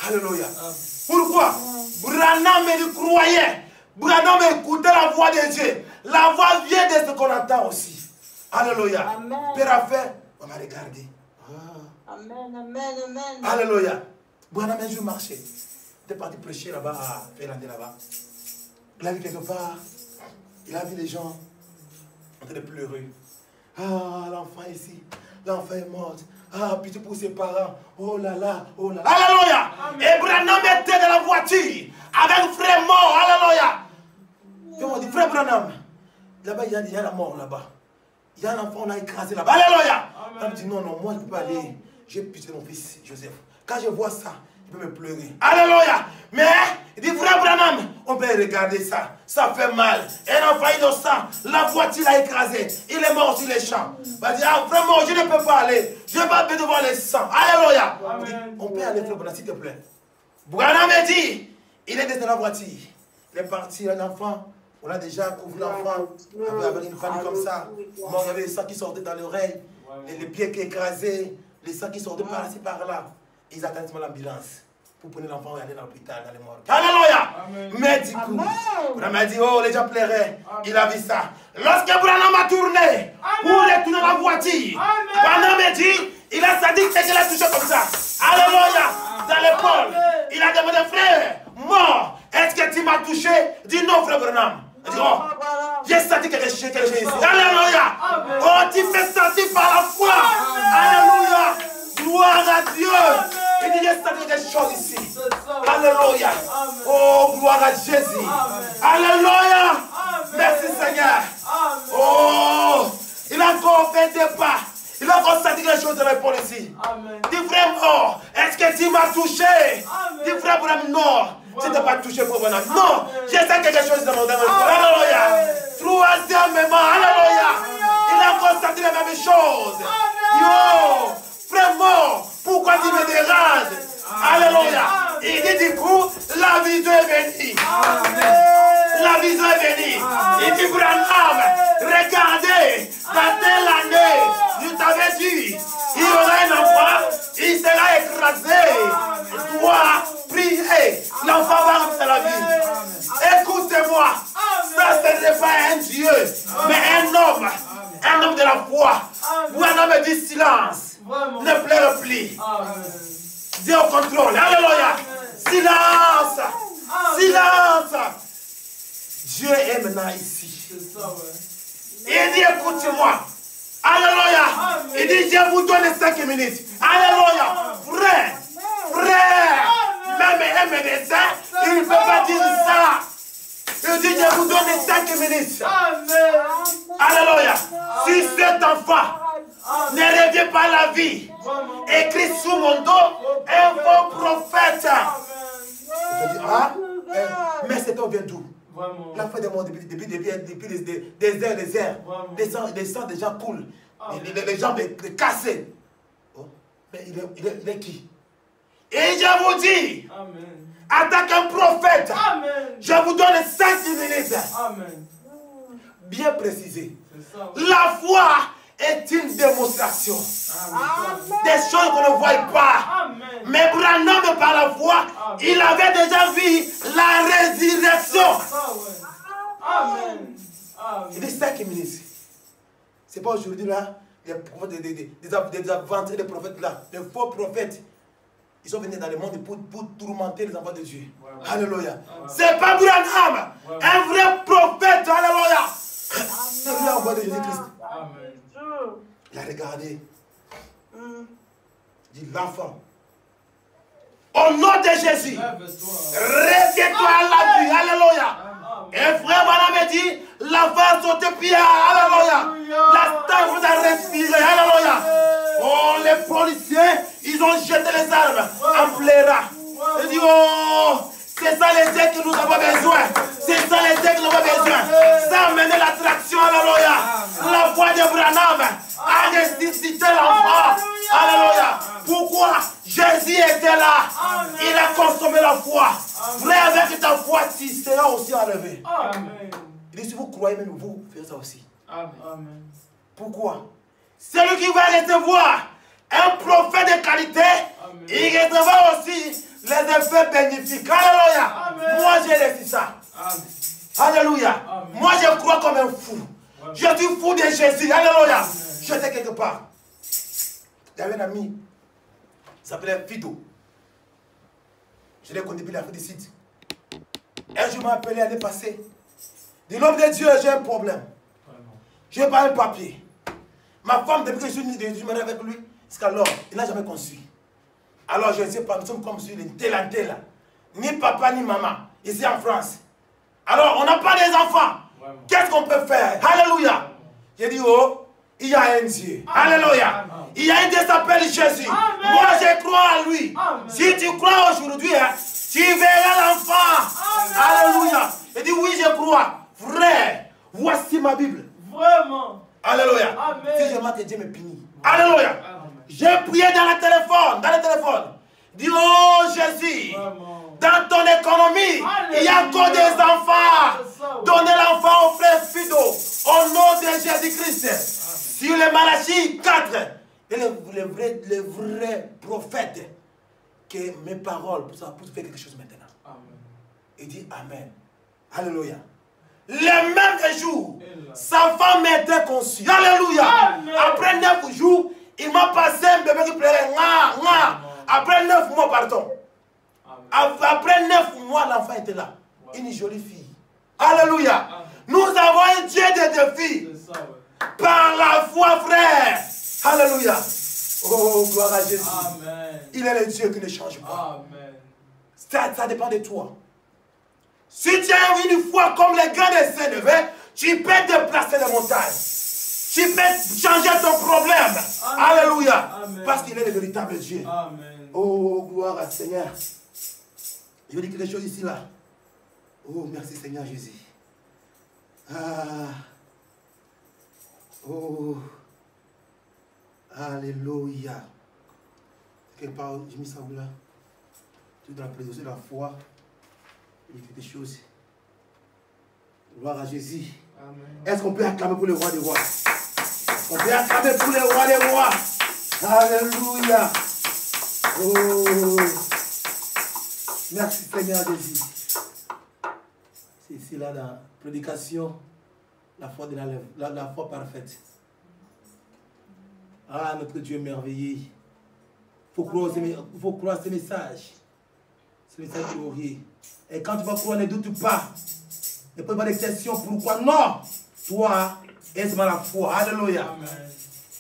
Alléluia. Amen. Pourquoi? Branham me croyait. Branham écoutait la voix de Dieu. La voix vient de ce qu'on entend aussi. Alléluia. Amen. Père a fait, on m'a regardé. Amen, amen, amen. Alléluia. Branham un jour marchait. Il était parti prêcher là-bas à Ferrandé là-bas. Il a vu quelque part. Il a vu les gens en train de pleurer. Ah, l'enfant ici. L'enfant est mort. Ah, pitié pour ses parents. Oh là là, oh là là. Alléluia. Et Branham était dans la voiture avec frère mort. Alléluia. Ils m'ont dit, frère Branham, là-bas, il y a la mort là-bas. Il y a un enfant, on a écrasé là-bas. Alléluia. Elle me dit, non, non, moi je ne peux pas aller. J'ai pitié de mon fils Joseph. Quand je vois ça, je peux me pleurer. Alléluia. Mais, il dit, frère Branham, on peut regarder ça. Ça fait mal. Un enfant innocent, la voiture l'a écrasé. Il est mort sur les champs. Il va dire, ah, vraiment, je ne peux pas aller. Je ne vais pas devant les sangs. Alléluia. On peut aller, frère Branham, s'il te plaît. Branham me dit, il est dans la voiture. Il est parti, un enfant. On a déjà couvert l'enfant avec une famille comme ça. Bon, il y avait les sangs qui sortaient dans l'oreille, les pieds qui écrasés, les sangs qui sortaient par-ci, par-là. Ils attendent l'ambulance pour prendre l'enfant et aller dans l'hôpital, dans les morts. Alléluia! Mais du coup, Branham a dit, oh, les gens pleuraient. Il a vu ça. Lorsque Branham a tourné pour retourner dans la voiture, Branham a dit, il a senti qu'il a touché comme ça. Alléluia! Dans l'épaule. Il a demandé, frère, mort, est-ce que tu m'as touché? Dis non, frère Branham. Il dit, oh, j'ai senti quelque chose ici. Alléluia. Oh, tu fais sentir par la foi. Alléluia. Gloire à Dieu. Il dit, j'ai senti quelque chose ici. Alléluia. Oh, gloire à Jésus. Alléluia. Merci Seigneur. Oh, il a encore fait des pas. Il a encore senti quelque chose de l'épaule ici. Dis, frère, mort, est-ce que tu m'as touché? Dis, frère Branham, non. Tu ne t'es pas touché pour Branham. Non, j'ai senti quelque chose dans mon épaule. Alléluia. Troisièmement, alléluia. Il a encore senti la même chose. Yo, frère mort, pourquoi tu me déranges? Alléluia. Il dit du coup, la vision est venue. La vision est venue. Il dit, Branham, regardez, dans telle année, je t'avais dit, il y aura un enfant, il sera écrasé. Toi, priez, l'enfant va rentrer dans la vie. Écoutez-moi, ça ce n'est pas un Dieu, mais un homme de la foi. Branham me dit silence, ne pleure plus. Dieu au contrôle, alléluia. Silence, silence. Dieu est maintenant ici. Il dit, écoutez-moi. Alléluia. Il dit, je vous donne 5 minutes. Alléluia. Frère, même un médecin, il ne peut pas dire ça. Il dit, je vous donne 5 minutes. Alléluia. Si cet enfant ne revient pas à la vie, écrit sous mon dos, un faux prophète. Je dis, ah, mais cet homme vient d'où? La fin des mondes, depuis des airs, des sangs déjà coulent, les jambes cassées. Oh, mais il est qui? Et je vous dis, en tant qu'un prophète, je vous donne 5 minutes. Bien précisé. La foi est une démonstration. Des choses qu'on ne voit pas. Mais Branham, par la foi, il avait déjà vu la résurrection. Il dit 5 minutes. C'est pas aujourd'hui là, des aventuriers, des prophètes là, des faux prophètes. Ils sont venus dans le monde pour tourmenter les enfants de Dieu. Alléluia. C'est pas Branham, un vrai prophète. Alléluia. C'est lui envoyé de Jésus-Christ. Il a regardé. Il dit, l'enfant, au nom de Jésus, reviens-toi à la vie. Alléluia. Et frère Branham dit, l'enfant saute pied. Alléluia. La table a respiré. Alléluia. Oh, les policiers, ils ont jeté les armes en pleurant. Il dit, oh, c'est ça les aides que nous avons besoin. C'est ça les aides que nous avons besoin. Ça a mené l'attraction. Alléluia. La voix de Branham a ressuscité l'enfant. Alléluia. Pourquoi? Jésus était là. Il a consommé la foi. Frère, avec ta foi, tu seras aussi enlevé. Il dit, si vous croyez, même vous, faites ça aussi. Amen. Pourquoi? Celui qui va recevoir un prophète de qualité, il recevra aussi les effets bénéfiques. Alléluia. Moi, j'ai reçu ça. Alléluia. Moi, je crois comme un fou. Je suis fou de Jésus. Alléluia. J'étais quelque part. Il y avait un ami, il s'appelait Fido. Je l'ai connu depuis l'Afrique du Sud. Un jour, il m'a appelé l'année passée. Il dit, l'homme de Dieu, j'ai un problème. Je n'ai pas un papier. Ma femme, depuis que je suis marié avec lui, jusqu'alors, il n'a jamais conçu. Alors, je ne sais pas, nous sommes comme sur une telle. Ni papa, ni maman, ici en France. Alors, on n'a pas des enfants. Qu'est-ce qu'on peut faire? Alléluia. J'ai dit, oh, il y a un Dieu. Alléluia. Il y a un Dieu qui s'appelle Jésus. Moi, je crois en lui. Si tu crois aujourd'hui, hein, tu verras l'enfant. Alléluia. Il dit, oui, je crois. Frère, voici ma Bible. Vraiment. Alléluia. Si je marque, Dieu me punit. Alléluia. J'ai prié dans le téléphone. Dis, oh Jésus, dans ton économie, il y a encore des enfants. Donnez l'enfant au frère Fido, au nom de Jésus-Christ. Sur les Malachie 4, et le vrai prophète, que mes paroles pour faire quelque chose maintenant. Il dit Amen. Alléluia. Le même jour, sa femme était conçue. Alléluia. Après 9 jours, il m'a passé un bébé qui pleurait. Après 9 mois, pardon. Après 9 mois, l'enfant était là. Une jolie fille. Alléluia. Nous avons un Dieu de défis. Par la foi, frère. Alléluia. Oh, gloire à Jésus. Amen. Il est le Dieu qui ne change pas. Amen. Ça dépend de toi. Si tu as une foi comme les grands de Saint-Nevé, tu peux déplacer les montagnes. Tu peux changer ton problème. Amen. Alléluia. Amen. Parce qu'il est le véritable Dieu. Amen. Oh, gloire à Seigneur. Je vais dire quelque chose ici, là. Oh, merci Seigneur Jésus. Oh. Alléluia. Quelque part, j'ai mis ça où là? Tout dans la présomption de la foi. Il y a quelque chose. Gloire à Jésus. Est-ce qu'on peut acclamer pour le roi des rois? On peut acclamer pour le roi des rois. Alléluia. Oh. Merci Seigneur Jésus. C'est ici là dans la prédication, la foi de la foi parfaite. Ah, notre Dieu merveilleux. Il faut croire ces messages. Ces messages glorieux. Et quand tu vas croire, ne doute pas. Ne pose pas de questions. Pourquoi? Non. Toi, est-ce la foi? Alléluia.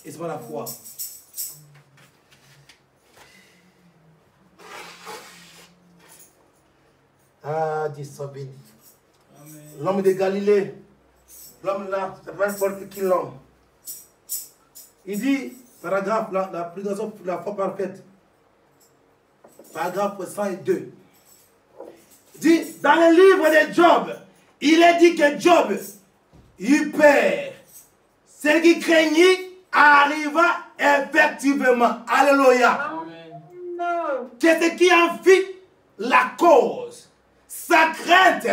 Est-ce la foi? Ah, Dieu soit béni. L'homme de Galilée, l'homme là, c'est pas n'importe qui l'homme. Il dit, paragraphe, la prédication de la foi parfaite, paragraphe 102. Il dit, dans le livre de Job, il est dit que Job, il perd. Ce qui craignit arriva effectivement. Alléluia. C'est ce qui en fit la cause. Sa crainte,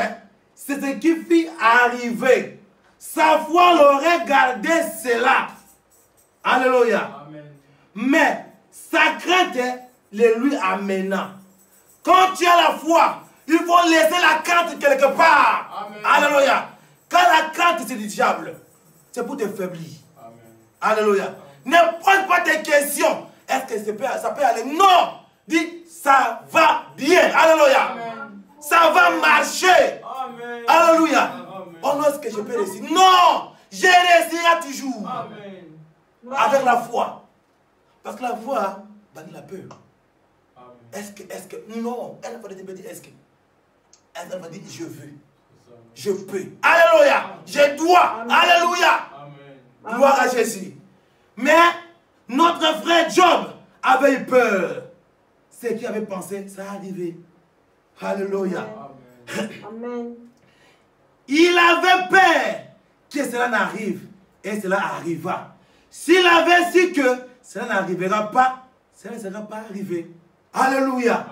c'est ce qui fit arriver. Sa foi l'aurait gardé cela. Alléluia. Amen. Mais sa crainte le lui amena. Quand tu as la foi, il faut laisser la crainte quelque part. Amen. Alléluia. Quand la crainte c'est du diable, c'est pour te faiblir. Amen. Alléluia. Ne pose pas tes questions. Est-ce que ça peut aller? Non. Dis, ça va bien. Alléluia. Amen. Ça va marcher. Amen. Alléluia. Amen. Oh non, est-ce que je peux réussir? Non. Je réussirai toujours. Amen. Avec la foi. Parce que la foi bannit la peur. Est-ce que, non. Elle va dire, est-ce que. Elle va dire, je veux. Je peux. Alléluia. Je dois. Amen. Alléluia. Amen. Gloire à Jésus. Mais notre frère Job avait eu peur. Ce qu'il avait pensé, ça a arrivé. Alléluia. Amen. Il avait peur que cela n'arrive. Et cela arriva. S'il avait su que cela n'arrivera pas, cela ne sera pas arrivé. Alléluia.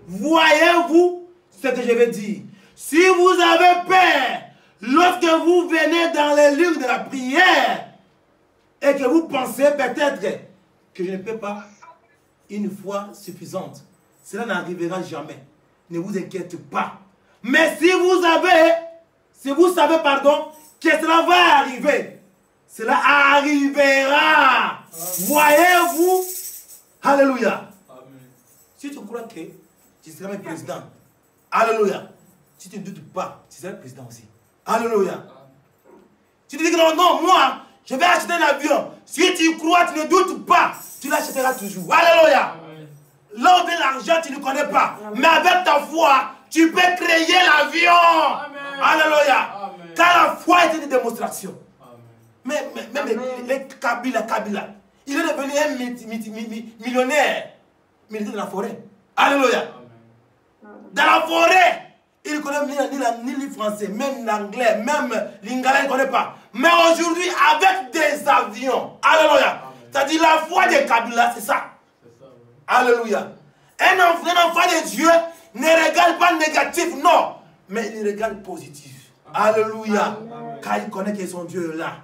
Voyez-vous ce que je veux dire? Si vous avez peur, lorsque vous venez dans les lieux de la prière, et que vous pensez peut-être que je ne peux pas une foi suffisante, cela n'arrivera jamais. Ne vous inquiétez pas. Mais si vous savez, que cela va arriver, cela arrivera. Voyez-vous? Alléluia. Amen. Si tu crois que tu seras le président, alléluia. Si tu ne doutes pas, tu seras le président aussi. Alléluia. Si tu dis que non, moi, je vais acheter un avion. Si tu crois, tu ne doutes pas, tu l'achèteras toujours. Alléluia. Là où vient l'argent, tu ne connais pas. Amen. Mais avec ta foi, tu peux créer l'avion. Alléluia. Amen. Car la foi est une démonstration. Amen. Même les Kabila. Il est devenu un millionnaire. Mais il était dans la forêt. Alléluia. Dans la forêt. Il ne connaît ni le français, même l'anglais, même l'ingala, il ne connaît pas. Mais aujourd'hui, avec des avions. Alléluia. C'est-à-dire la foi des Kabila, c'est ça. Alléluia. Un enfant de Dieu ne regarde pas négatif, non. Mais il regarde positif. Alléluia. Car il connaît que son Dieu est là.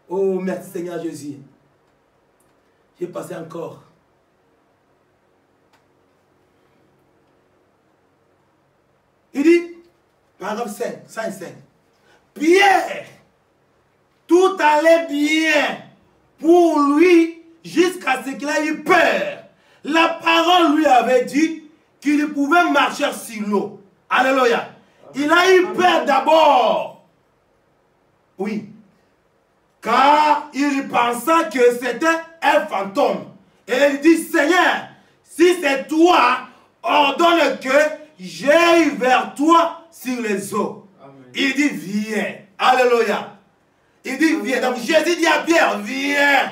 Oh, merci Seigneur Jésus. J'ai passé encore. Il dit, paragraphe 105. Pierre, tout allait bien pour lui jusqu'à ce qu'il ait eu peur. La parole lui avait dit qu'il pouvait marcher sur l'eau. Alléluia. Il a eu peur d'abord. Oui. Car il pensa que c'était un fantôme. Et il dit, Seigneur, si c'est toi, ordonne que j'aille vers toi sur les eaux. Amen. Il dit, viens. Alléluia. Il dit, viens. Donc Jésus dit à Pierre, viens.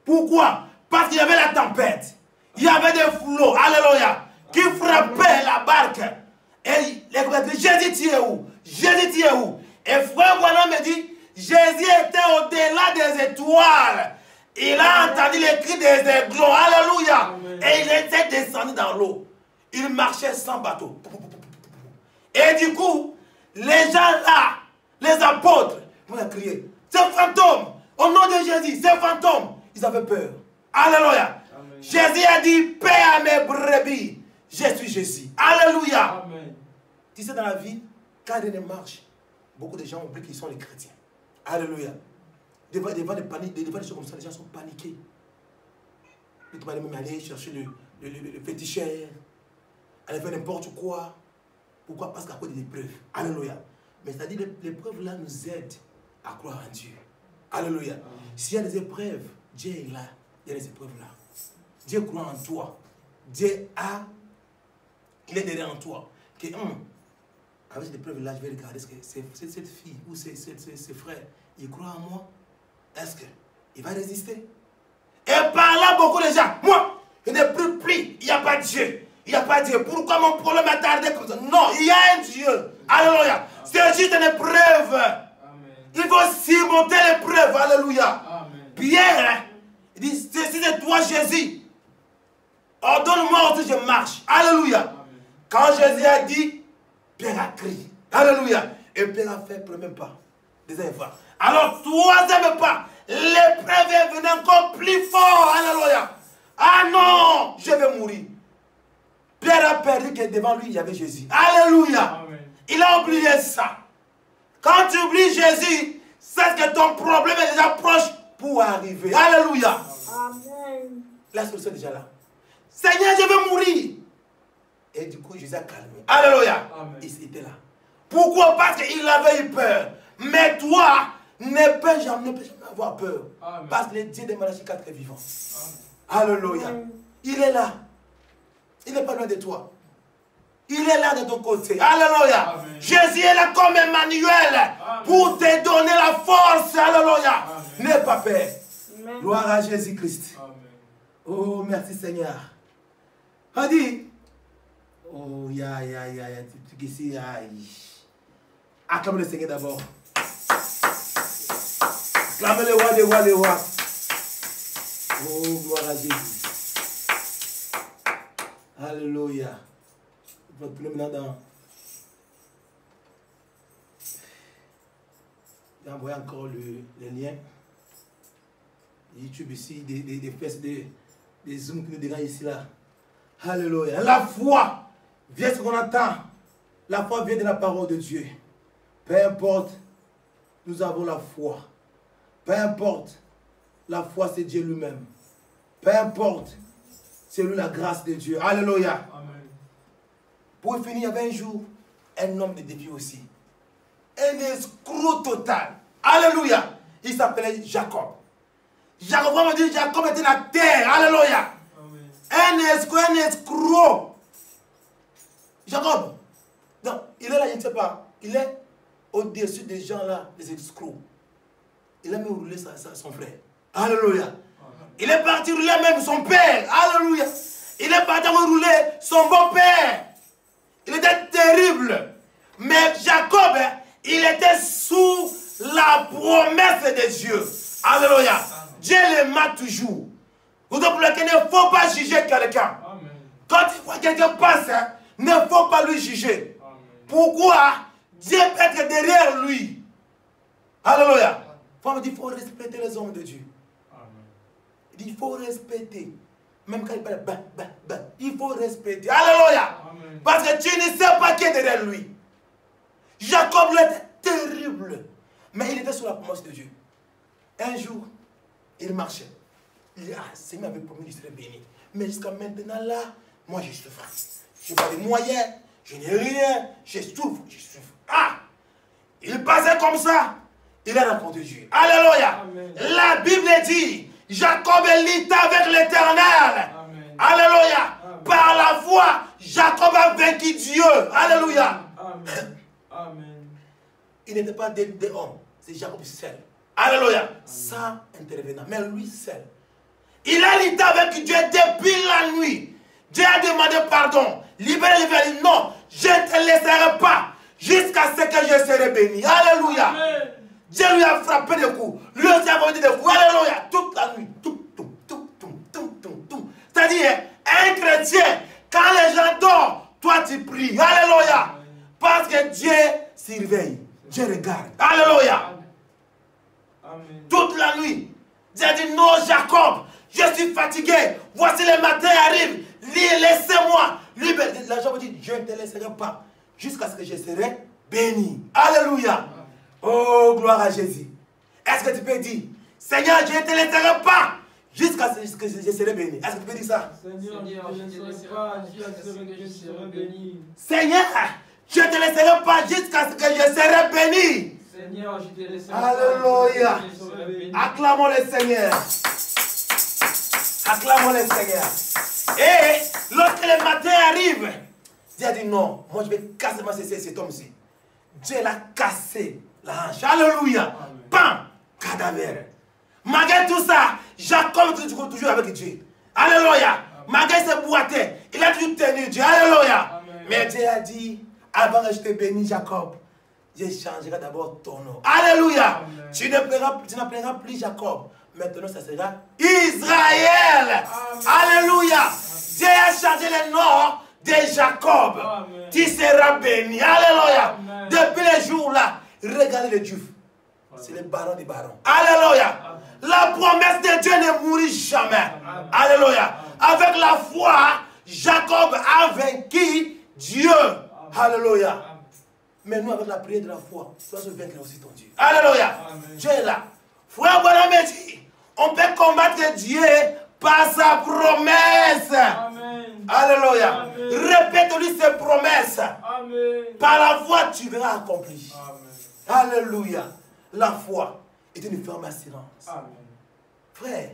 Pourquoi? Parce qu'il y avait la tempête. Il y avait des flots. Alléluia. Qui frappaient la barque. Et Jésus, tu es où? Jésus, tu es où? Et frère Branham me dit, Jésus était au-delà des étoiles. Il a entendu les cris des aiglons. Alléluia. Amen. Et il était descendu dans l'eau. Il marchait sans bateau. Et du coup, les gens là, les apôtres, vont crier, c'est fantôme. Au nom de Jésus, c'est fantôme. Ils avaient peur. Alléluia. Amen. Jésus a dit, paix à mes brebis. Je suis Jésus. Alléluia. Amen. Tu sais, dans la vie, quand il y a des marches, beaucoup de gens oublient qu'ils sont les chrétiens. Alléluia. Devant des paniques, devant des choses comme ça, les gens sont paniqués. Ils doivent même aller chercher le féticheur, aller faire n'importe quoi. Pourquoi? Parce qu'à cause des épreuves. Alléluia. Mais c'est-à-dire que l'épreuve là nous aide à croire en Dieu. Alléluia. S'il y a des épreuves, Dieu est là. Il y a des épreuves là. Dieu croit en toi. Dieu il est derrière en toi. Que, avec cette épreuve là, je vais regarder ce que cette fille ou ses frères, ils croient en moi. Est-ce qu'il va résister? Et par là, beaucoup de gens, moi, je n'ai plus pris. Il n'y a pas de Dieu. Il n'y a pas de Dieu. Pourquoi mon problème a tardé comme ça? Non, il y a un Dieu. Alléluia. C'est juste une épreuve. Amen. Il faut surmonter l'épreuve. Alléluia. Amen. Pierre, il dit, si c'est toi Jésus, ordonne-moi aussi je marche. Alléluia. Amen. Quand Jésus a dit, Pierre a crié. Alléluia. Et Pierre a fait le premier pas. Deuxième fois. Alors, troisième pas. L'épreuve est venue encore plus fort. Alléluia. Ah non, je vais mourir. Pierre a perdu que devant lui, il y avait Jésus. Alléluia. Amen. Il a oublié ça. Quand tu oublies Jésus, c'est que ton problème est déjà proche pour arriver. Alléluia. Amen. La solution est déjà là. Seigneur, je vais mourir. Et du coup, Jésus a calmé. Alléluia. Amen. Il était là. Pourquoi? Parce qu'il avait eu peur. Mais toi, ne peux jamais avoir peur. Amen. Parce que le Dieu de Malachi 4 est vivant. Amen. Alléluia. Amen. Il est là. Il n'est pas loin de toi. Il est là de ton côté. Alléluia. Amen. Jésus est là comme Emmanuel. Amen. Pour te donner la force. Alléluia. N'aie pas peur. Amen. Gloire à Jésus-Christ. Oh, merci Seigneur. On dit. Oh, acclame le Seigneur d'abord. Acclame le roi des rois, les rois. Oh, gloire à Jésus. Alléluia. On va plus maintenant dans. J'ai envoyé encore le lien. YouTube ici, des fesses, des zooms qui nous dégagent ici là. Alléluia. La foi vient de ce qu'on entend. La foi vient de la parole de Dieu. Peu importe, nous avons la foi. Peu importe, la foi c'est Dieu lui-même. Peu importe, c'est lui la grâce de Dieu. Alléluia. Amen. Pour finir, il y avait un jour, un homme de défi aussi. Un escroc total. Alléluia. Il s'appelait Jacob. Jacob, on me dit, Jacob était la terre. Alléluia. Amen. Un escroc. Jacob. Non, il est là, je ne sais pas. Il est au-dessus des gens là, des escrocs. il a même roulé son frère. Alléluia. Il est parti rouler même son père. Alléluia. Il est parti rouler son beau-père. Il était terrible. Mais Jacob, il était sous la promesse de Dieu. Alléluia. Dieu l'aima toujours. Vous comprenez qu'il ne faut pas juger quelqu'un. Quand il voit quelqu'un passer, il ne faut pas lui juger. Amen. Pourquoi? Dieu peut être derrière lui. Alléluia. Il faut respecter les hommes de Dieu. Amen. Il faut respecter. Même quand il parle, il faut respecter. Alléluia. Amen. Parce que tu ne sais pas qui est derrière lui. Jacob était terrible. Mais il était sous la promesse de Dieu. Un jour, il marchait. Il dit, Seigneur avait promis qu'il serait béni. Mais jusqu'à maintenant, là, moi, je souffre. Je n'ai pas de moyens, je n'ai rien, je souffre. Il passait comme ça, il a rencontré Dieu. Alléluia. Amen. La Bible dit, Jacob lutta avec l'Éternel. Alléluia. Amen. Par la foi, Jacob a vaincu Dieu. Alléluia. Amen. Amen. Il n'était pas des hommes, c'est Jacob seul. Alléluia. Amen. Sans intervenant, mais lui seul. Il a lutté avec Dieu depuis la nuit. Dieu a demandé pardon. Libérez. Non, je ne te laisserai pas jusqu'à ce que je serai béni. Alléluia. Amen. Dieu lui a frappé des coups. Lui aussi a frappé des coups. Alléluia. Toute la nuit. C'est-à-dire, un chrétien, quand les gens dorment, toi tu pries. Alléluia. Amen. Parce que Dieu surveille. Dieu regarde. Alléluia. Amen. Toute la nuit. Dieu a dit, non Jacob, je suis fatigué. Voici le matin arrive. Laissez-moi. La Job dit, je ne te laisserai pas jusqu'à ce que je serai béni. Alléluia. Oh, gloire à Jésus. Est-ce que tu peux dire, Seigneur, je ne te laisserai pas jusqu'à ce que je serai béni? Est-ce que tu peux dire ça? Seigneur, je ne te laisserai pas jusqu'à ce que je serai béni. Seigneur, je ne te laisserai pas jusqu'à ce que je serai béni. Seigneur, je te laisserai Alléluia. pas jusqu'à ce que je serai béni. Acclamons le Seigneur. Acclamons le Seigneur. Et lorsque le matin arrive, Dieu a dit non, moi je vais casser cet homme-ci. Dieu l'a cassé la hanche. Alléluia. Pam, cadavre. Malgré tout ça, Jacob est toujours avec Dieu. Alléluia. Malgré ses boiteux, il a toujours tenu Dieu. Alléluia. Amen. Mais Dieu a dit, avant que je te bénisse Jacob, Dieu changera d'abord ton nom. Alléluia. Amen. Tu n'appelleras plus Jacob. Maintenant, ça sera Israël. Amen. Alléluia. Amen. Dieu a changé le nom de Jacob. Amen. Tu seras béni. Alléluia. Amen. Depuis les jours-là, regardez le Dieu. C'est le baron des barons. Alléluia. Amen. La promesse de Dieu ne mourit jamais. Amen. Alléluia. Amen. Avec la foi, Jacob a vaincu Dieu. Amen. Alléluia. Amen. Mais nous, avec la prière de la foi, tu vas se vaincre aussi ton Dieu. Alléluia. Amen. Dieu est là. Frère Bonhomme dit, on peut combattre Dieu par sa promesse. Amen. Alléluia. Amen. Répète-lui ses promesses. Amen. Par la foi, tu verras accompli. Amen. Alléluia. La foi est une ferme assurance. Amen. Frère,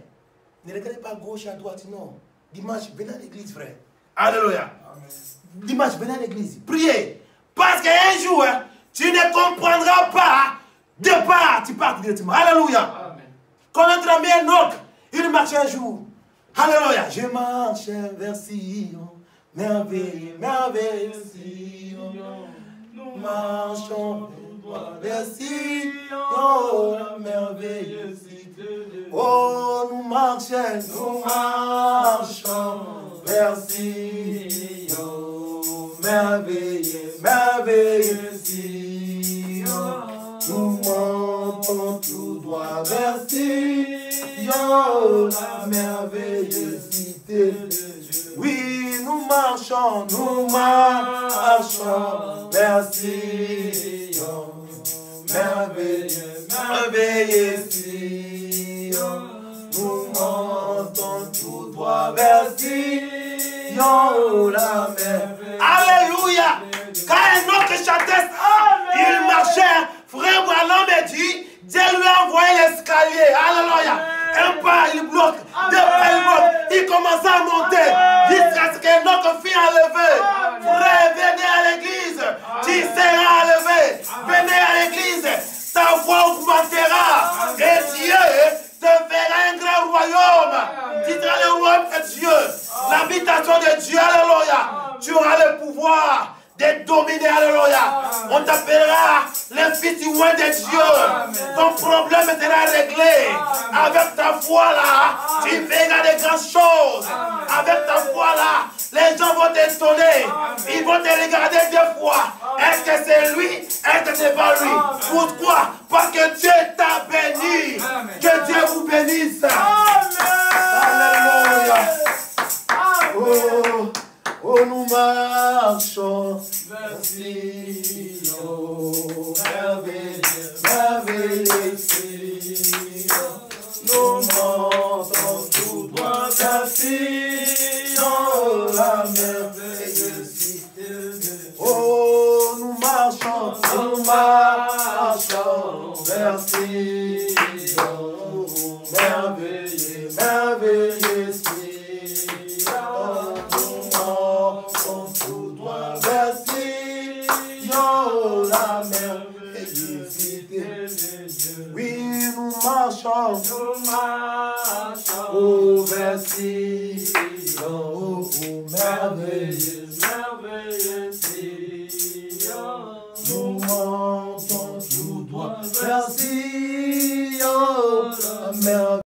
ne regardez pas gauche à droite, non. Dimanche, venez à l'église, frère. Alléluia. Amen. Dimanche, venez à l'église. Priez. Parce qu'un jour, tu ne comprendras pas. Départ, tu pars directement. Alléluia. Amen. Quand notre ami Enoch, il marche un jour. Alléluia. Je marche vers Sion, merveilleux, merveilleux Sion. Nous marchons vers Sion, la merveilleuse cité. Oh, nous marchons vers Sion, merveilleux, merveilleux Sion. Nous montons tout droit vers Sion, la merveilleuse cité de Dieu. Oui, nous marchons vers Sion, merveilleux, merveilleux Sion. Nous montons tout droit vers Sion, la merveilleuse. Alléluia! Quand un autre chantait, il marchait. Frère Branham dit, Dieu lui a envoyé l'escalier. Alléluia. Un pas, il bloque. Deux pas, il bloque. Il commence à monter. Jusqu'à ce qu'un autre fille enlevé. Frère, venez à l'église. Tu seras enlevé. Venez à l'église. Ta voix augmentera. Et pouvoir de dominer, alléluia. On t'appellera le fils du roi de Dieu. Ton problème sera réglé. Avec ta foi là, tu verras de grandes choses. Avec ta foi là, les gens vont t'étonner. Ils vont te regarder deux fois. Est-ce que c'est lui? Est-ce que c'est pas lui? Pourquoi? Parce que Dieu t'a béni. Que Dieu vous bénisse. Alléluia. Oh. Oh, nous marchons vers Sion, merveilleux, merveilleux Sion. Nous montons tout droit vers Sion, la merveilleuse cité de Dieu. Oh, nous marchons vers Sion, merveilleux, merveilleux Sion. La merveilleuse cité de Dieu. Oui, nous marchons au vers Sion, au merveilleux, merveilleux Sion. Nous montons tout droit vers Sion, la merveilleuse.